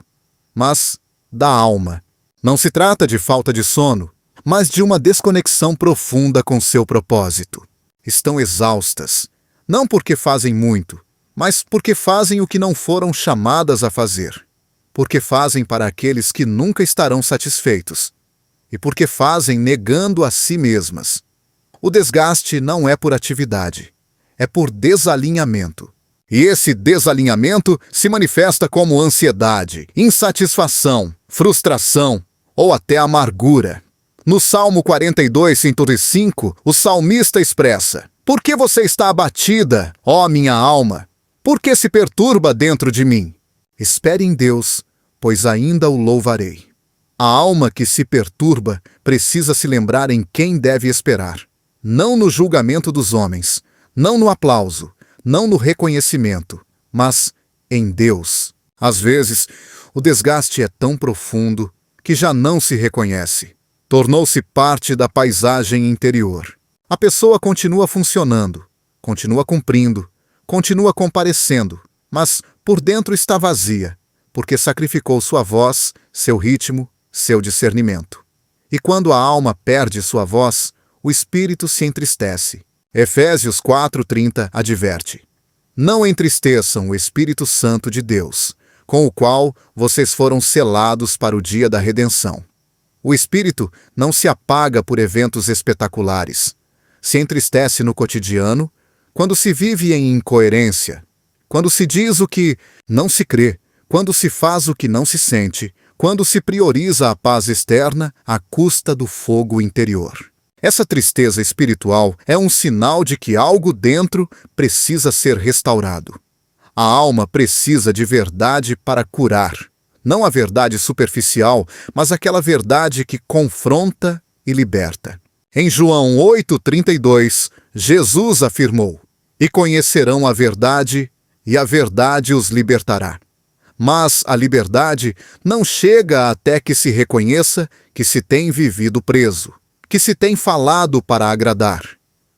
mas da alma. Não se trata de falta de sono, mas de uma desconexão profunda com seu propósito. Estão exaustas, não porque fazem muito, mas porque fazem o que não foram chamadas a fazer. Porque fazem para aqueles que nunca estarão satisfeitos. E porque fazem negando a si mesmas. O desgaste não é por atividade, é por desalinhamento. E esse desalinhamento se manifesta como ansiedade, insatisfação, frustração ou até amargura. No Salmo 42:5, o salmista expressa: por que você está abatida, ó minha alma? Por que se perturba dentro de mim? Espere em Deus, pois ainda o louvarei. A alma que se perturba precisa se lembrar em quem deve esperar. Não no julgamento dos homens, não no aplauso, não no reconhecimento, mas em Deus. Às vezes, o desgaste é tão profundo que já não se reconhece. Tornou-se parte da paisagem interior. A pessoa continua funcionando, continua cumprindo, continua comparecendo, mas por dentro está vazia, porque sacrificou sua voz, seu ritmo, seu discernimento. E quando a alma perde sua voz, o espírito se entristece. Efésios 4:30 adverte: não entristeçam o Espírito Santo de Deus, com o qual vocês foram selados para o dia da redenção. O espírito não se apaga por eventos espetaculares. Se entristece no cotidiano, quando se vive em incoerência, quando se diz o que não se crê, quando se faz o que não se sente, quando se prioriza a paz externa à custa do fogo interior. Essa tristeza espiritual é um sinal de que algo dentro precisa ser restaurado. A alma precisa de verdade para curar. Não a verdade superficial, mas aquela verdade que confronta e liberta. Em João 8:32, Jesus afirmou: e conhecerão a verdade, e a verdade os libertará. Mas a liberdade não chega até que se reconheça que se tem vivido preso, que se tem falado para agradar,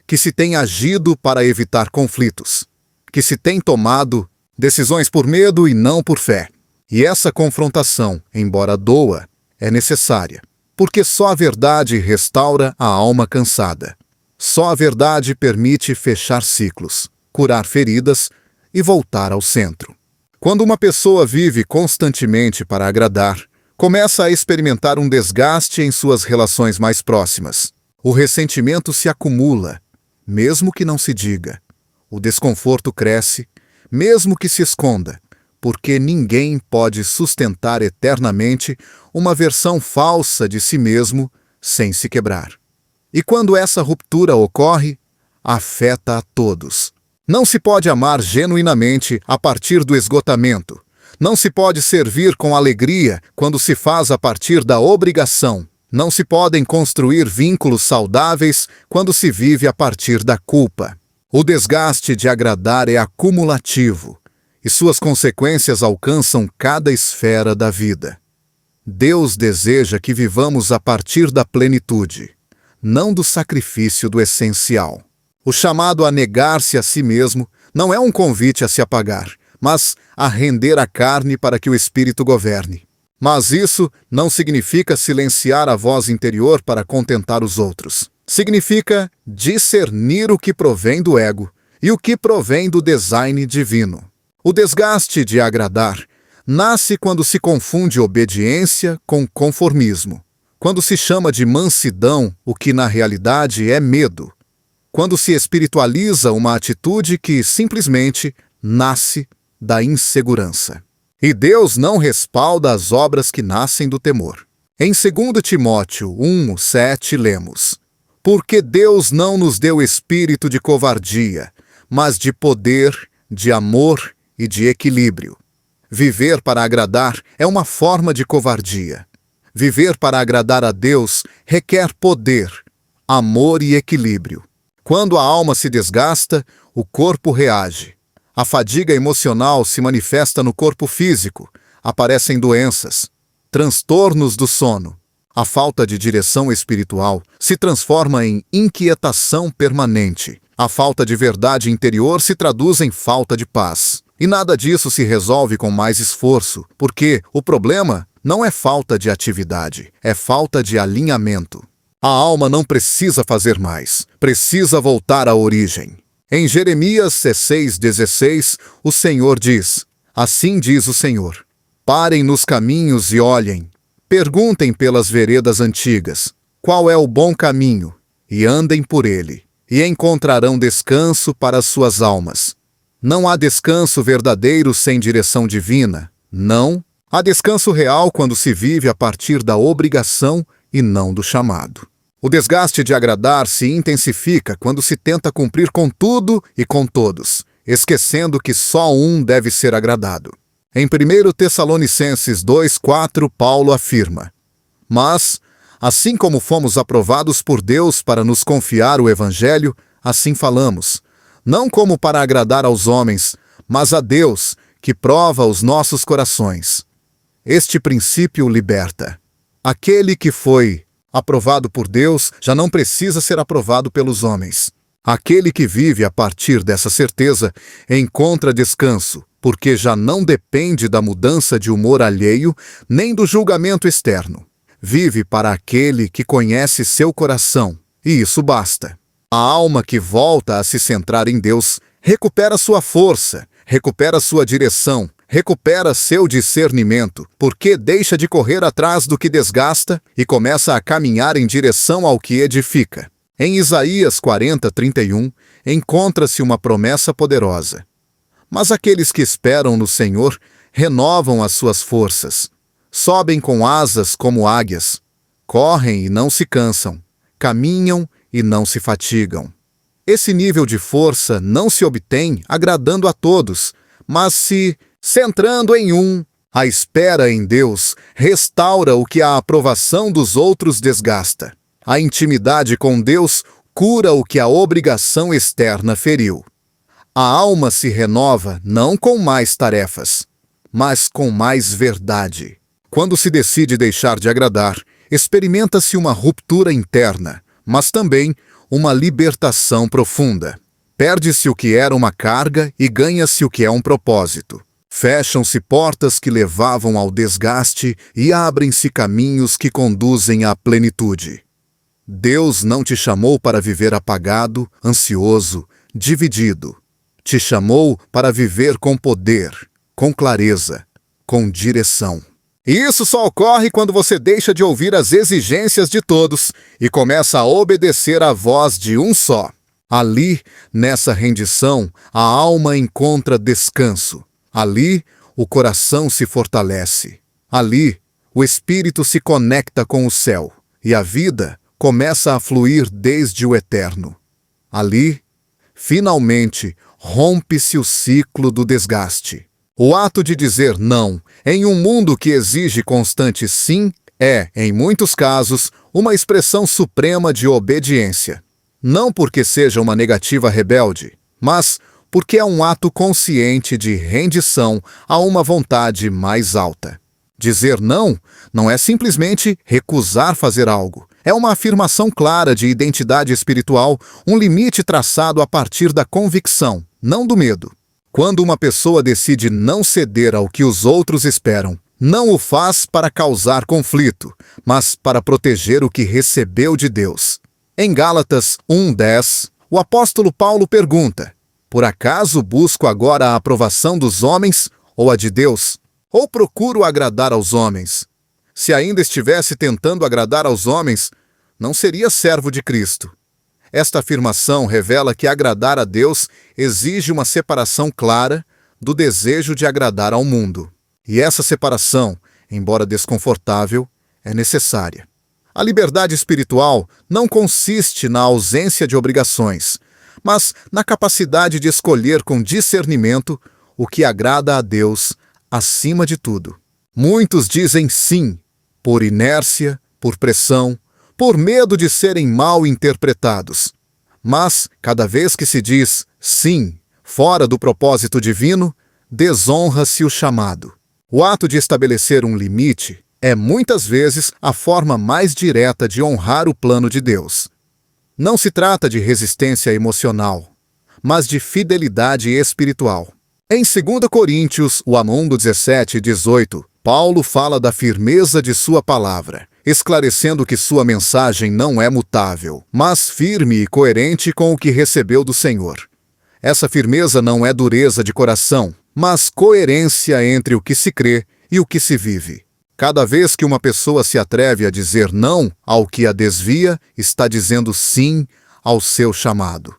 que se tem agido para evitar conflitos, que se tem tomado decisões por medo e não por fé. E essa confrontação, embora doa, é necessária, porque só a verdade restaura a alma cansada. Só a verdade permite fechar ciclos, curar feridas e voltar ao centro. Quando uma pessoa vive constantemente para agradar, começa a experimentar um desgaste em suas relações mais próximas. O ressentimento se acumula, mesmo que não se diga. O desconforto cresce, mesmo que se esconda, porque ninguém pode sustentar eternamente uma versão falsa de si mesmo sem se quebrar. E quando essa ruptura ocorre, afeta a todos. Não se pode amar genuinamente a partir do esgotamento. Não se pode servir com alegria quando se faz a partir da obrigação. Não se podem construir vínculos saudáveis quando se vive a partir da culpa. O desgaste de agradar é acumulativo, e suas consequências alcançam cada esfera da vida. Deus deseja que vivamos a partir da plenitude, não do sacrifício do essencial. O chamado a negar-se a si mesmo não é um convite a se apagar, mas a render a carne para que o espírito governe. Mas isso não significa silenciar a voz interior para contentar os outros. Significa discernir o que provém do ego e o que provém do design divino. O desgaste de agradar nasce quando se confunde obediência com conformismo, quando se chama de mansidão o que na realidade é medo, quando se espiritualiza uma atitude que simplesmente nasce da insegurança. E Deus não respalda as obras que nascem do temor. Em 2 Timóteo 1:7 lemos: Porque Deus não nos deu espírito de covardia, mas de poder, de amor e de equilíbrio. Viver para agradar é uma forma de covardia. Viver para agradar a Deus requer poder, amor e equilíbrio. Quando a alma se desgasta, o corpo reage. A fadiga emocional se manifesta no corpo físico, aparecem doenças, transtornos do sono. A falta de direção espiritual se transforma em inquietação permanente. A falta de verdade interior se traduz em falta de paz. E nada disso se resolve com mais esforço, porque o problema não é falta de atividade, é falta de alinhamento. A alma não precisa fazer mais, precisa voltar à origem. Em Jeremias 6:16, o Senhor diz: Assim diz o Senhor: Parem nos caminhos e olhem. Perguntem pelas veredas antigas, qual é o bom caminho, e andem por ele, e encontrarão descanso para as suas almas. Não há descanso verdadeiro sem direção divina. Não. Há descanso real quando se vive a partir da obrigação e não do chamado. O desgaste de agradar se intensifica quando se tenta cumprir com tudo e com todos, esquecendo que só um deve ser agradado. Em 1 Tessalonicenses 2:4, Paulo afirma: Mas, assim como fomos aprovados por Deus para nos confiar o Evangelho, assim falamos, não como para agradar aos homens, mas a Deus, que prova os nossos corações. Este princípio liberta. Aquele que foi aprovado por Deus já não precisa ser aprovado pelos homens. Aquele que vive a partir dessa certeza encontra descanso, porque já não depende da mudança de humor alheio nem do julgamento externo. Vive para aquele que conhece seu coração, e isso basta. A alma que volta a se centrar em Deus recupera sua força, recupera sua direção, recupera seu discernimento, porque deixa de correr atrás do que desgasta e começa a caminhar em direção ao que edifica. Em Isaías 40:31, encontra-se uma promessa poderosa. Mas aqueles que esperam no Senhor renovam as suas forças, sobem com asas como águias, correm e não se cansam, caminham e não se fatigam. Esse nível de força não se obtém agradando a todos, mas se centrando em um. A espera em Deus restaura o que a aprovação dos outros desgasta. A intimidade com Deus cura o que a obrigação externa feriu. A alma se renova não com mais tarefas, mas com mais verdade. Quando se decide deixar de agradar, experimenta-se uma ruptura interna, mas também uma libertação profunda. Perde-se o que era uma carga e ganha-se o que é um propósito. Fecham-se portas que levavam ao desgaste e abrem-se caminhos que conduzem à plenitude. Deus não te chamou para viver apagado, ansioso, dividido. Te chamou para viver com poder, com clareza, com direção. E isso só ocorre quando você deixa de ouvir as exigências de todos e começa a obedecer à voz de um só. Ali, nessa rendição, a alma encontra descanso. Ali, o coração se fortalece. Ali, o espírito se conecta com o céu e a vida começa a fluir desde o eterno. Ali, finalmente, rompe-se o ciclo do desgaste. O ato de dizer não, em um mundo que exige constante sim, é, em muitos casos, uma expressão suprema de obediência. Não porque seja uma negativa rebelde, mas porque é um ato consciente de rendição a uma vontade mais alta. Dizer não não é simplesmente recusar fazer algo. É uma afirmação clara de identidade espiritual, um limite traçado a partir da convicção, não do medo. Quando uma pessoa decide não ceder ao que os outros esperam, não o faz para causar conflito, mas para proteger o que recebeu de Deus. Em Gálatas 1:10, o apóstolo Paulo pergunta: por acaso busco agora a aprovação dos homens ou a de Deus? Ou procuro agradar aos homens? Se ainda estivesse tentando agradar aos homens, não seria servo de Cristo. Esta afirmação revela que agradar a Deus exige uma separação clara do desejo de agradar ao mundo. E essa separação, embora desconfortável, é necessária. A liberdade espiritual não consiste na ausência de obrigações, mas na capacidade de escolher com discernimento o que agrada a Deus acima de tudo. Muitos dizem sim, por inércia, por pressão, por medo de serem mal interpretados. Mas, cada vez que se diz sim, fora do propósito divino, desonra-se o chamado. O ato de estabelecer um limite é muitas vezes a forma mais direta de honrar o plano de Deus. Não se trata de resistência emocional, mas de fidelidade espiritual. Em 2 Coríntios, o 17:18, Paulo fala da firmeza de sua palavra, esclarecendo que sua mensagem não é mutável, mas firme e coerente com o que recebeu do Senhor. Essa firmeza não é dureza de coração, mas coerência entre o que se crê e o que se vive. Cada vez que uma pessoa se atreve a dizer não ao que a desvia, está dizendo sim ao seu chamado.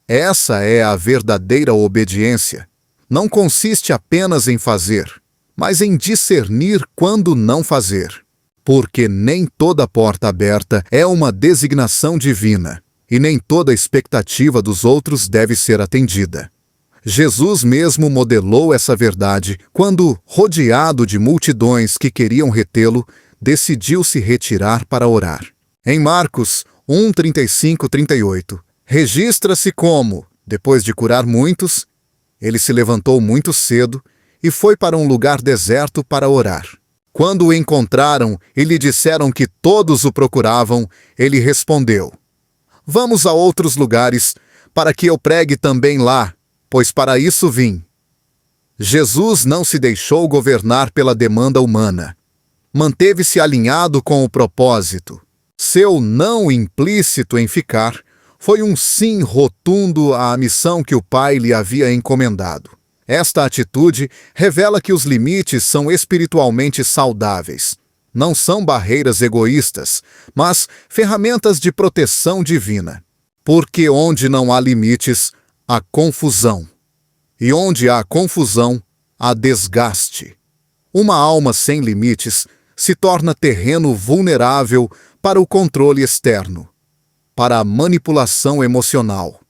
Essa é a verdadeira obediência. Não consiste apenas em fazer, mas em discernir quando não fazer. Porque nem toda porta aberta é uma designação divina, e nem toda expectativa dos outros deve ser atendida. Jesus mesmo modelou essa verdade quando, rodeado de multidões que queriam retê-lo, decidiu se retirar para orar. Em Marcos 1:35-38, registra-se como, depois de curar muitos, ele se levantou muito cedo e foi para um lugar deserto para orar. Quando o encontraram e lhe disseram que todos o procuravam, ele respondeu: vamos a outros lugares, para que eu pregue também lá, pois para isso vim. Jesus não se deixou governar pela demanda humana. Manteve-se alinhado com o propósito. Seu não implícito em ficar foi um sim rotundo à missão que o Pai lhe havia encomendado. Esta atitude revela que os limites são espiritualmente saudáveis. Não são barreiras egoístas, mas ferramentas de proteção divina. Porque onde não há limites, há confusão. E onde há confusão, há desgaste. Uma alma sem limites se torna terreno vulnerável para o controle externo, para a manipulação emocional,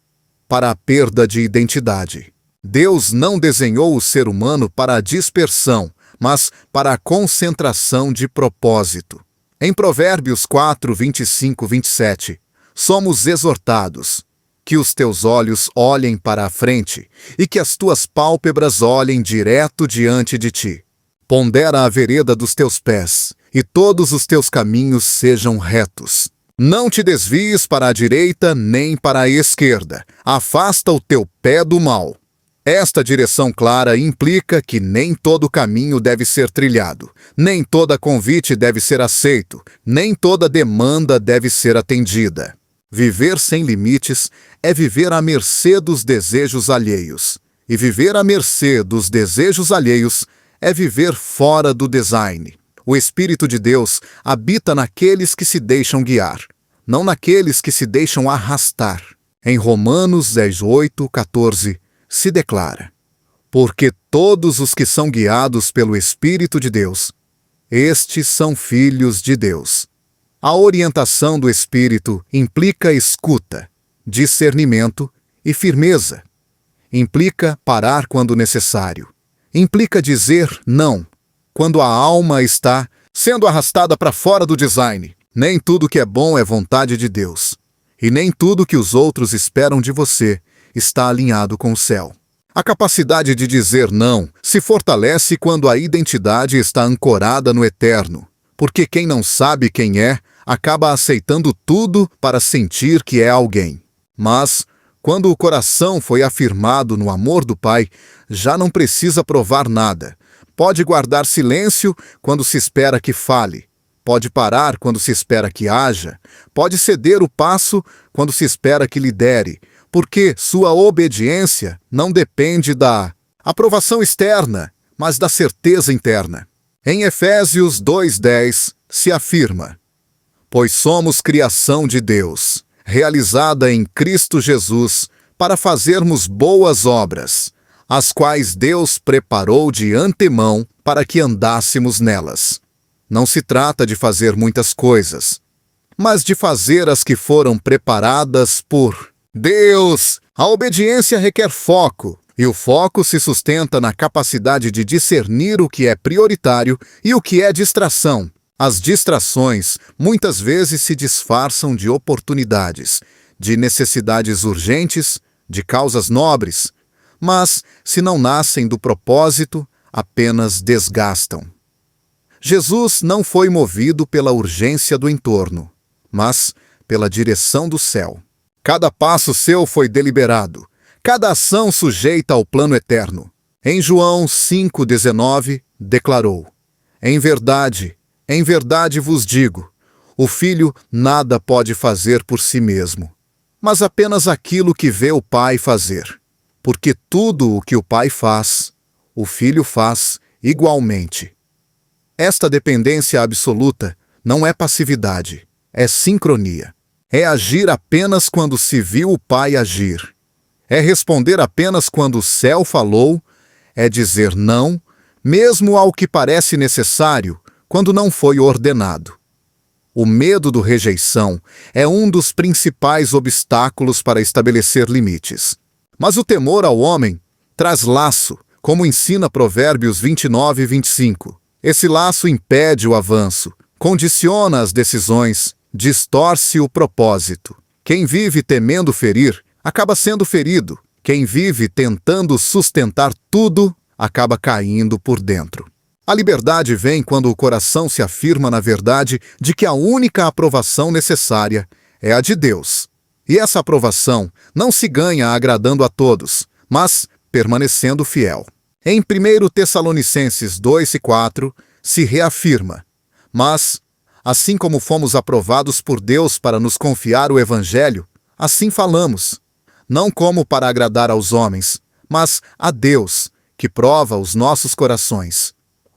para a perda de identidade. Deus não desenhou o ser humano para a dispersão, mas para a concentração de propósito. Em Provérbios 4:25-27, somos exortados: que os teus olhos olhem para a frente e que as tuas pálpebras olhem direto diante de ti. Pondera a vereda dos teus pés e todos os teus caminhos sejam retos. Não te desvies para a direita nem para a esquerda. Afasta o teu pé do mal. Esta direção clara implica que nem todo caminho deve ser trilhado, nem toda convite deve ser aceito, nem toda demanda deve ser atendida. Viver sem limites é viver à mercê dos desejos alheios. E viver à mercê dos desejos alheios é viver fora do design. O Espírito de Deus habita naqueles que se deixam guiar, não naqueles que se deixam arrastar. Em Romanos 18:14, se declara: porque todos os que são guiados pelo Espírito de Deus, estes são filhos de Deus. A orientação do Espírito implica escuta, discernimento e firmeza. Implica parar quando necessário. Implica dizer não, quando a alma está sendo arrastada para fora do design. Nem tudo que é bom é vontade de Deus. E nem tudo que os outros esperam de você está alinhado com o céu. A capacidade de dizer não se fortalece quando a identidade está ancorada no eterno, porque quem não sabe quem é, acaba aceitando tudo para sentir que é alguém. Mas, quando o coração foi afirmado no amor do Pai, já não precisa provar nada. Pode guardar silêncio quando se espera que fale. Pode parar quando se espera que haja. Pode ceder o passo quando se espera que lidere, porque sua obediência não depende da aprovação externa, mas da certeza interna. Em Efésios 2:10 se afirma: pois somos criação de Deus, realizada em Cristo Jesus, para fazermos boas obras, as quais Deus preparou de antemão para que andássemos nelas. Não se trata de fazer muitas coisas, mas de fazer as que foram preparadas por Deus. A obediência requer foco, e o foco se sustenta na capacidade de discernir o que é prioritário e o que é distração. As distrações muitas vezes se disfarçam de oportunidades, de necessidades urgentes, de causas nobres, mas, se não nascem do propósito, apenas desgastam. Jesus não foi movido pela urgência do entorno, mas pela direção do céu. Cada passo seu foi deliberado, cada ação sujeita ao plano eterno. Em João 5:19, declarou: em verdade vos digo, o Filho nada pode fazer por si mesmo, mas apenas aquilo que vê o Pai fazer. Porque tudo o que o Pai faz, o Filho faz igualmente. Esta dependência absoluta não é passividade, é sincronia. É agir apenas quando se viu o Pai agir. É responder apenas quando o céu falou, é dizer não, mesmo ao que parece necessário, quando não foi ordenado. O medo do rejeição é um dos principais obstáculos para estabelecer limites. Mas o temor ao homem traz laço, como ensina Provérbios 29:25. Esse laço impede o avanço, condiciona as decisões, distorce o propósito. Quem vive temendo ferir, acaba sendo ferido. Quem vive tentando sustentar tudo, acaba caindo por dentro. A liberdade vem quando o coração se afirma na verdade de que a única aprovação necessária é a de Deus. E essa aprovação não se ganha agradando a todos, mas permanecendo fiel. Em 1 Tessalonicenses 2:4 se reafirma: mas, assim como fomos aprovados por Deus para nos confiar o Evangelho, assim falamos, não como para agradar aos homens, mas a Deus, que prova os nossos corações.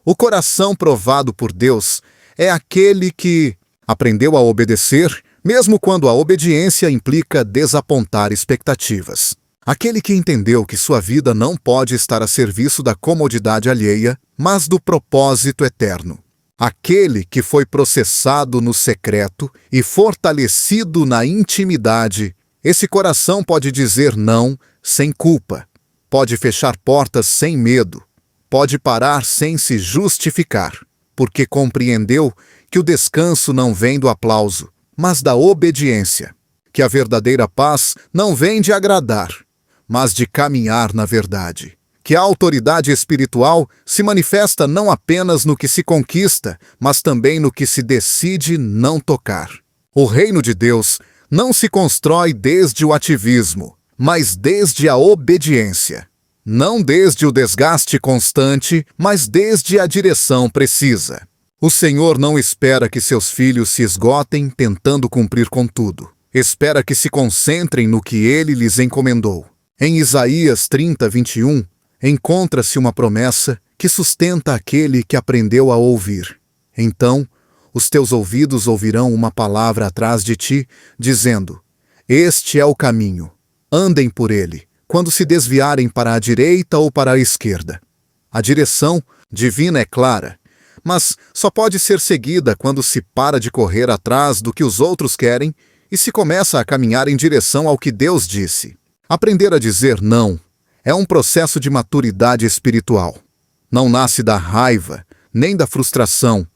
O coração provado por Deus é aquele que aprendeu a obedecer, mesmo quando a obediência implica desapontar expectativas. Aquele que entendeu que sua vida não pode estar a serviço da comodidade alheia, mas do propósito eterno. Aquele que foi processado no secreto e fortalecido na intimidade. Esse coração pode dizer não sem culpa, pode fechar portas sem medo, pode parar sem se justificar, porque compreendeu que o descanso não vem do aplauso, mas da obediência, que a verdadeira paz não vem de agradar, mas de caminhar na verdade, que a autoridade espiritual se manifesta não apenas no que se conquista, mas também no que se decide não tocar. O reino de Deus não se constrói desde o ativismo, mas desde a obediência. Não desde o desgaste constante, mas desde a direção precisa. O Senhor não espera que seus filhos se esgotem tentando cumprir com tudo. Espera que se concentrem no que Ele lhes encomendou. Em Isaías 30:21, encontra-se uma promessa que sustenta aquele que aprendeu a ouvir. Então, os teus ouvidos ouvirão uma palavra atrás de ti, dizendo: Este é o caminho, andem por ele, quando se desviarem para a direita ou para a esquerda. A direção divina é clara, mas só pode ser seguida quando se para de correr atrás do que os outros querem e se começa a caminhar em direção ao que Deus disse. Aprender a dizer não é um processo de maturidade espiritual. Não nasce da raiva, nem da frustração,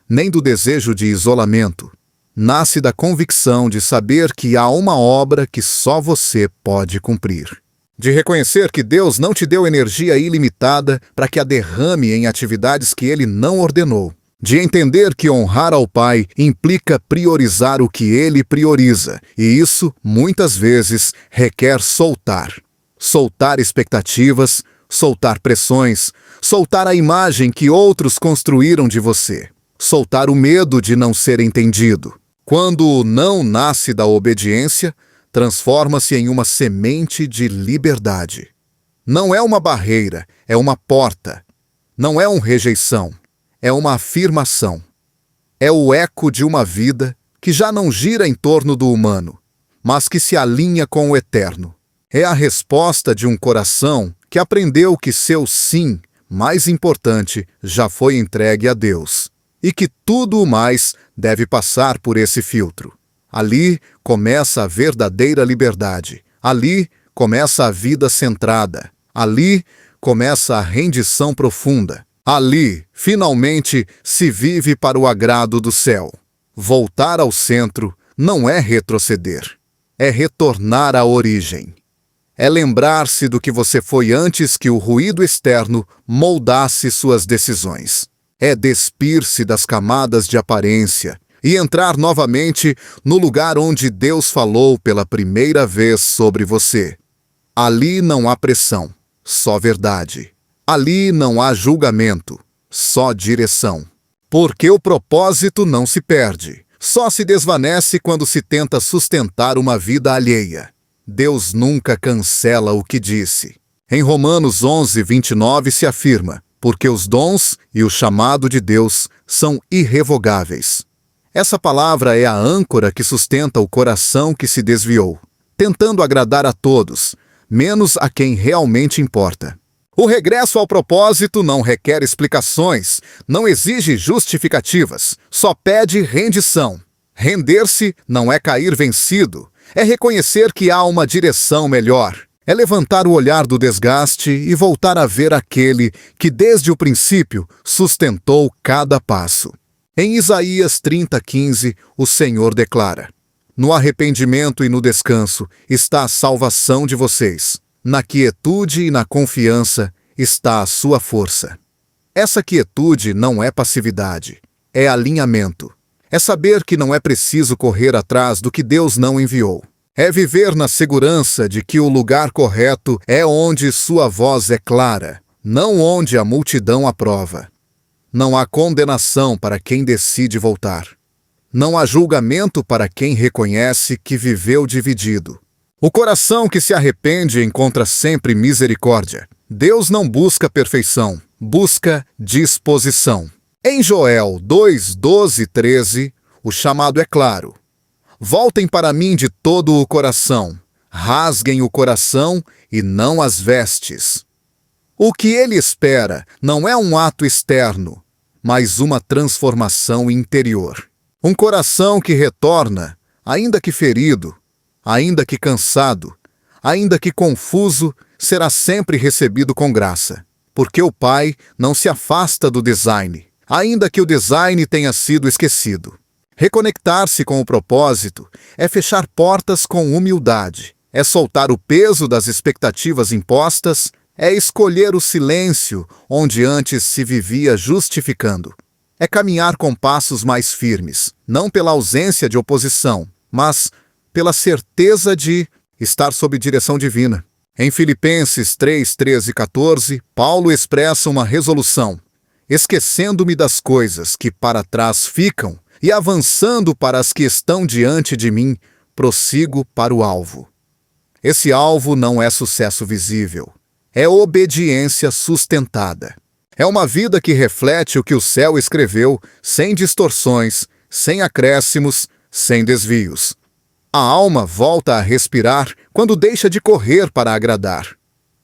nem do desejo de isolamento. Nasce da convicção de saber que há uma obra que só você pode cumprir. De reconhecer que Deus não te deu energia ilimitada para que a derrame em atividades que Ele não ordenou. De entender que honrar ao Pai implica priorizar o que Ele prioriza, e isso, muitas vezes, requer soltar. Soltar expectativas, soltar pressões, soltar a imagem que outros construíram de você. Soltar o medo de não ser entendido. Quando o não nasce da obediência, transforma-se em uma semente de liberdade. Não é uma barreira, é uma porta. Não é uma rejeição, é uma afirmação. É o eco de uma vida que já não gira em torno do humano, mas que se alinha com o eterno. É a resposta de um coração que aprendeu que seu sim, mais importante, já foi entregue a Deus, e que tudo o mais deve passar por esse filtro. Ali começa a verdadeira liberdade. Ali começa a vida centrada. Ali começa a rendição profunda. Ali, finalmente, se vive para o agrado do céu. Voltar ao centro não é retroceder. É retornar à origem. É lembrar-se do que você foi antes que o ruído externo moldasse suas decisões. É despir-se das camadas de aparência e entrar novamente no lugar onde Deus falou pela primeira vez sobre você. Ali não há pressão, só verdade. Ali não há julgamento, só direção. Porque o propósito não se perde, só se desvanece quando se tenta sustentar uma vida alheia. Deus nunca cancela o que disse. Em Romanos 11:29 se afirma: porque os dons e o chamado de Deus são irrevogáveis. Essa palavra é a âncora que sustenta o coração que se desviou, tentando agradar a todos, menos a quem realmente importa. O regresso ao propósito não requer explicações, não exige justificativas, só pede rendição. Render-se não é cair vencido, é reconhecer que há uma direção melhor. É levantar o olhar do desgaste e voltar a ver aquele que desde o princípio sustentou cada passo. Em Isaías 30:15, o Senhor declara: no arrependimento e no descanso está a salvação de vocês. Na quietude e na confiança está a sua força. Essa quietude não é passividade, é alinhamento. É saber que não é preciso correr atrás do que Deus não enviou. É viver na segurança de que o lugar correto é onde sua voz é clara, não onde a multidão aprova. Não há condenação para quem decide voltar. Não há julgamento para quem reconhece que viveu dividido. O coração que se arrepende encontra sempre misericórdia. Deus não busca perfeição, busca disposição. Em Joel 2:12-13, o chamado é claro. Voltem para mim de todo o coração, rasguem o coração e não as vestes. O que ele espera não é um ato externo, mas uma transformação interior. Um coração que retorna, ainda que ferido, ainda que cansado, ainda que confuso, será sempre recebido com graça, porque o Pai não se afasta do design, ainda que o design tenha sido esquecido. Reconectar-se com o propósito é fechar portas com humildade, é soltar o peso das expectativas impostas, é escolher o silêncio onde antes se vivia justificando. É caminhar com passos mais firmes, não pela ausência de oposição, mas pela certeza de estar sob direção divina. Em Filipenses 3, 13 e 14, Paulo expressa uma resolução: esquecendo-me das coisas que para trás ficam e avançando para as que estão diante de mim, prossigo para o alvo. Esse alvo não é sucesso visível, é obediência sustentada. É uma vida que reflete o que o céu escreveu, sem distorções, sem acréscimos, sem desvios. A alma volta a respirar quando deixa de correr para agradar.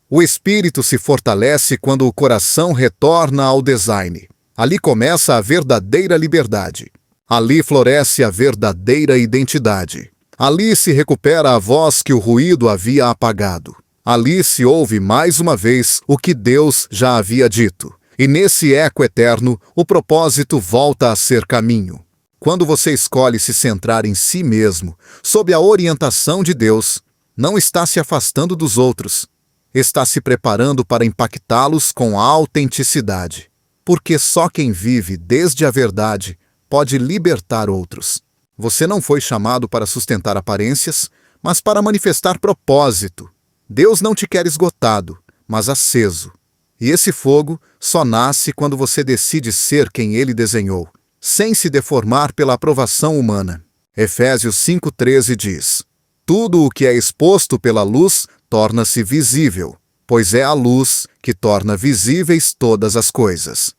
O espírito se fortalece quando o coração retorna ao design. Ali começa a verdadeira liberdade. Ali floresce a verdadeira identidade. Ali se recupera a voz que o ruído havia apagado. Ali se ouve mais uma vez o que Deus já havia dito. E nesse eco eterno, o propósito volta a ser caminho. Quando você escolhe se centrar em si mesmo, sob a orientação de Deus, não está se afastando dos outros. Está se preparando para impactá-los com a autenticidade. Porque só quem vive desde a verdade pode libertar outros. Você não foi chamado para sustentar aparências, mas para manifestar propósito. Deus não te quer esgotado, mas aceso. E esse fogo só nasce quando você decide ser quem Ele desenhou, sem se deformar pela aprovação humana. Efésios 5,13 diz: tudo o que é exposto pela luz torna-se visível, pois é a luz que torna visíveis todas as coisas.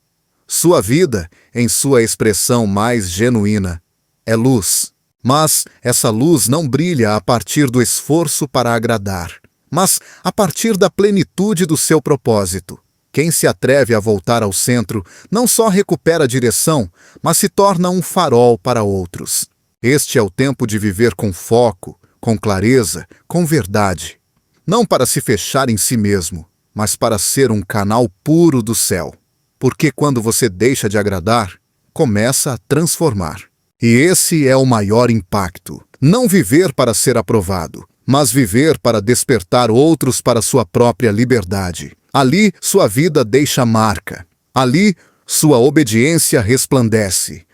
Sua vida, em sua expressão mais genuína, é luz. Mas essa luz não brilha a partir do esforço para agradar, mas a partir da plenitude do seu propósito. Quem se atreve a voltar ao centro não só recupera a direção, mas se torna um farol para outros. Este é o tempo de viver com foco, com clareza, com verdade. Não para se fechar em si mesmo, mas para ser um canal puro do céu. Porque quando você deixa de agradar, começa a transformar. E esse é o maior impacto. Não viver para ser aprovado, mas viver para despertar outros para sua própria liberdade. Ali, sua vida deixa marca. Ali, sua obediência resplandece.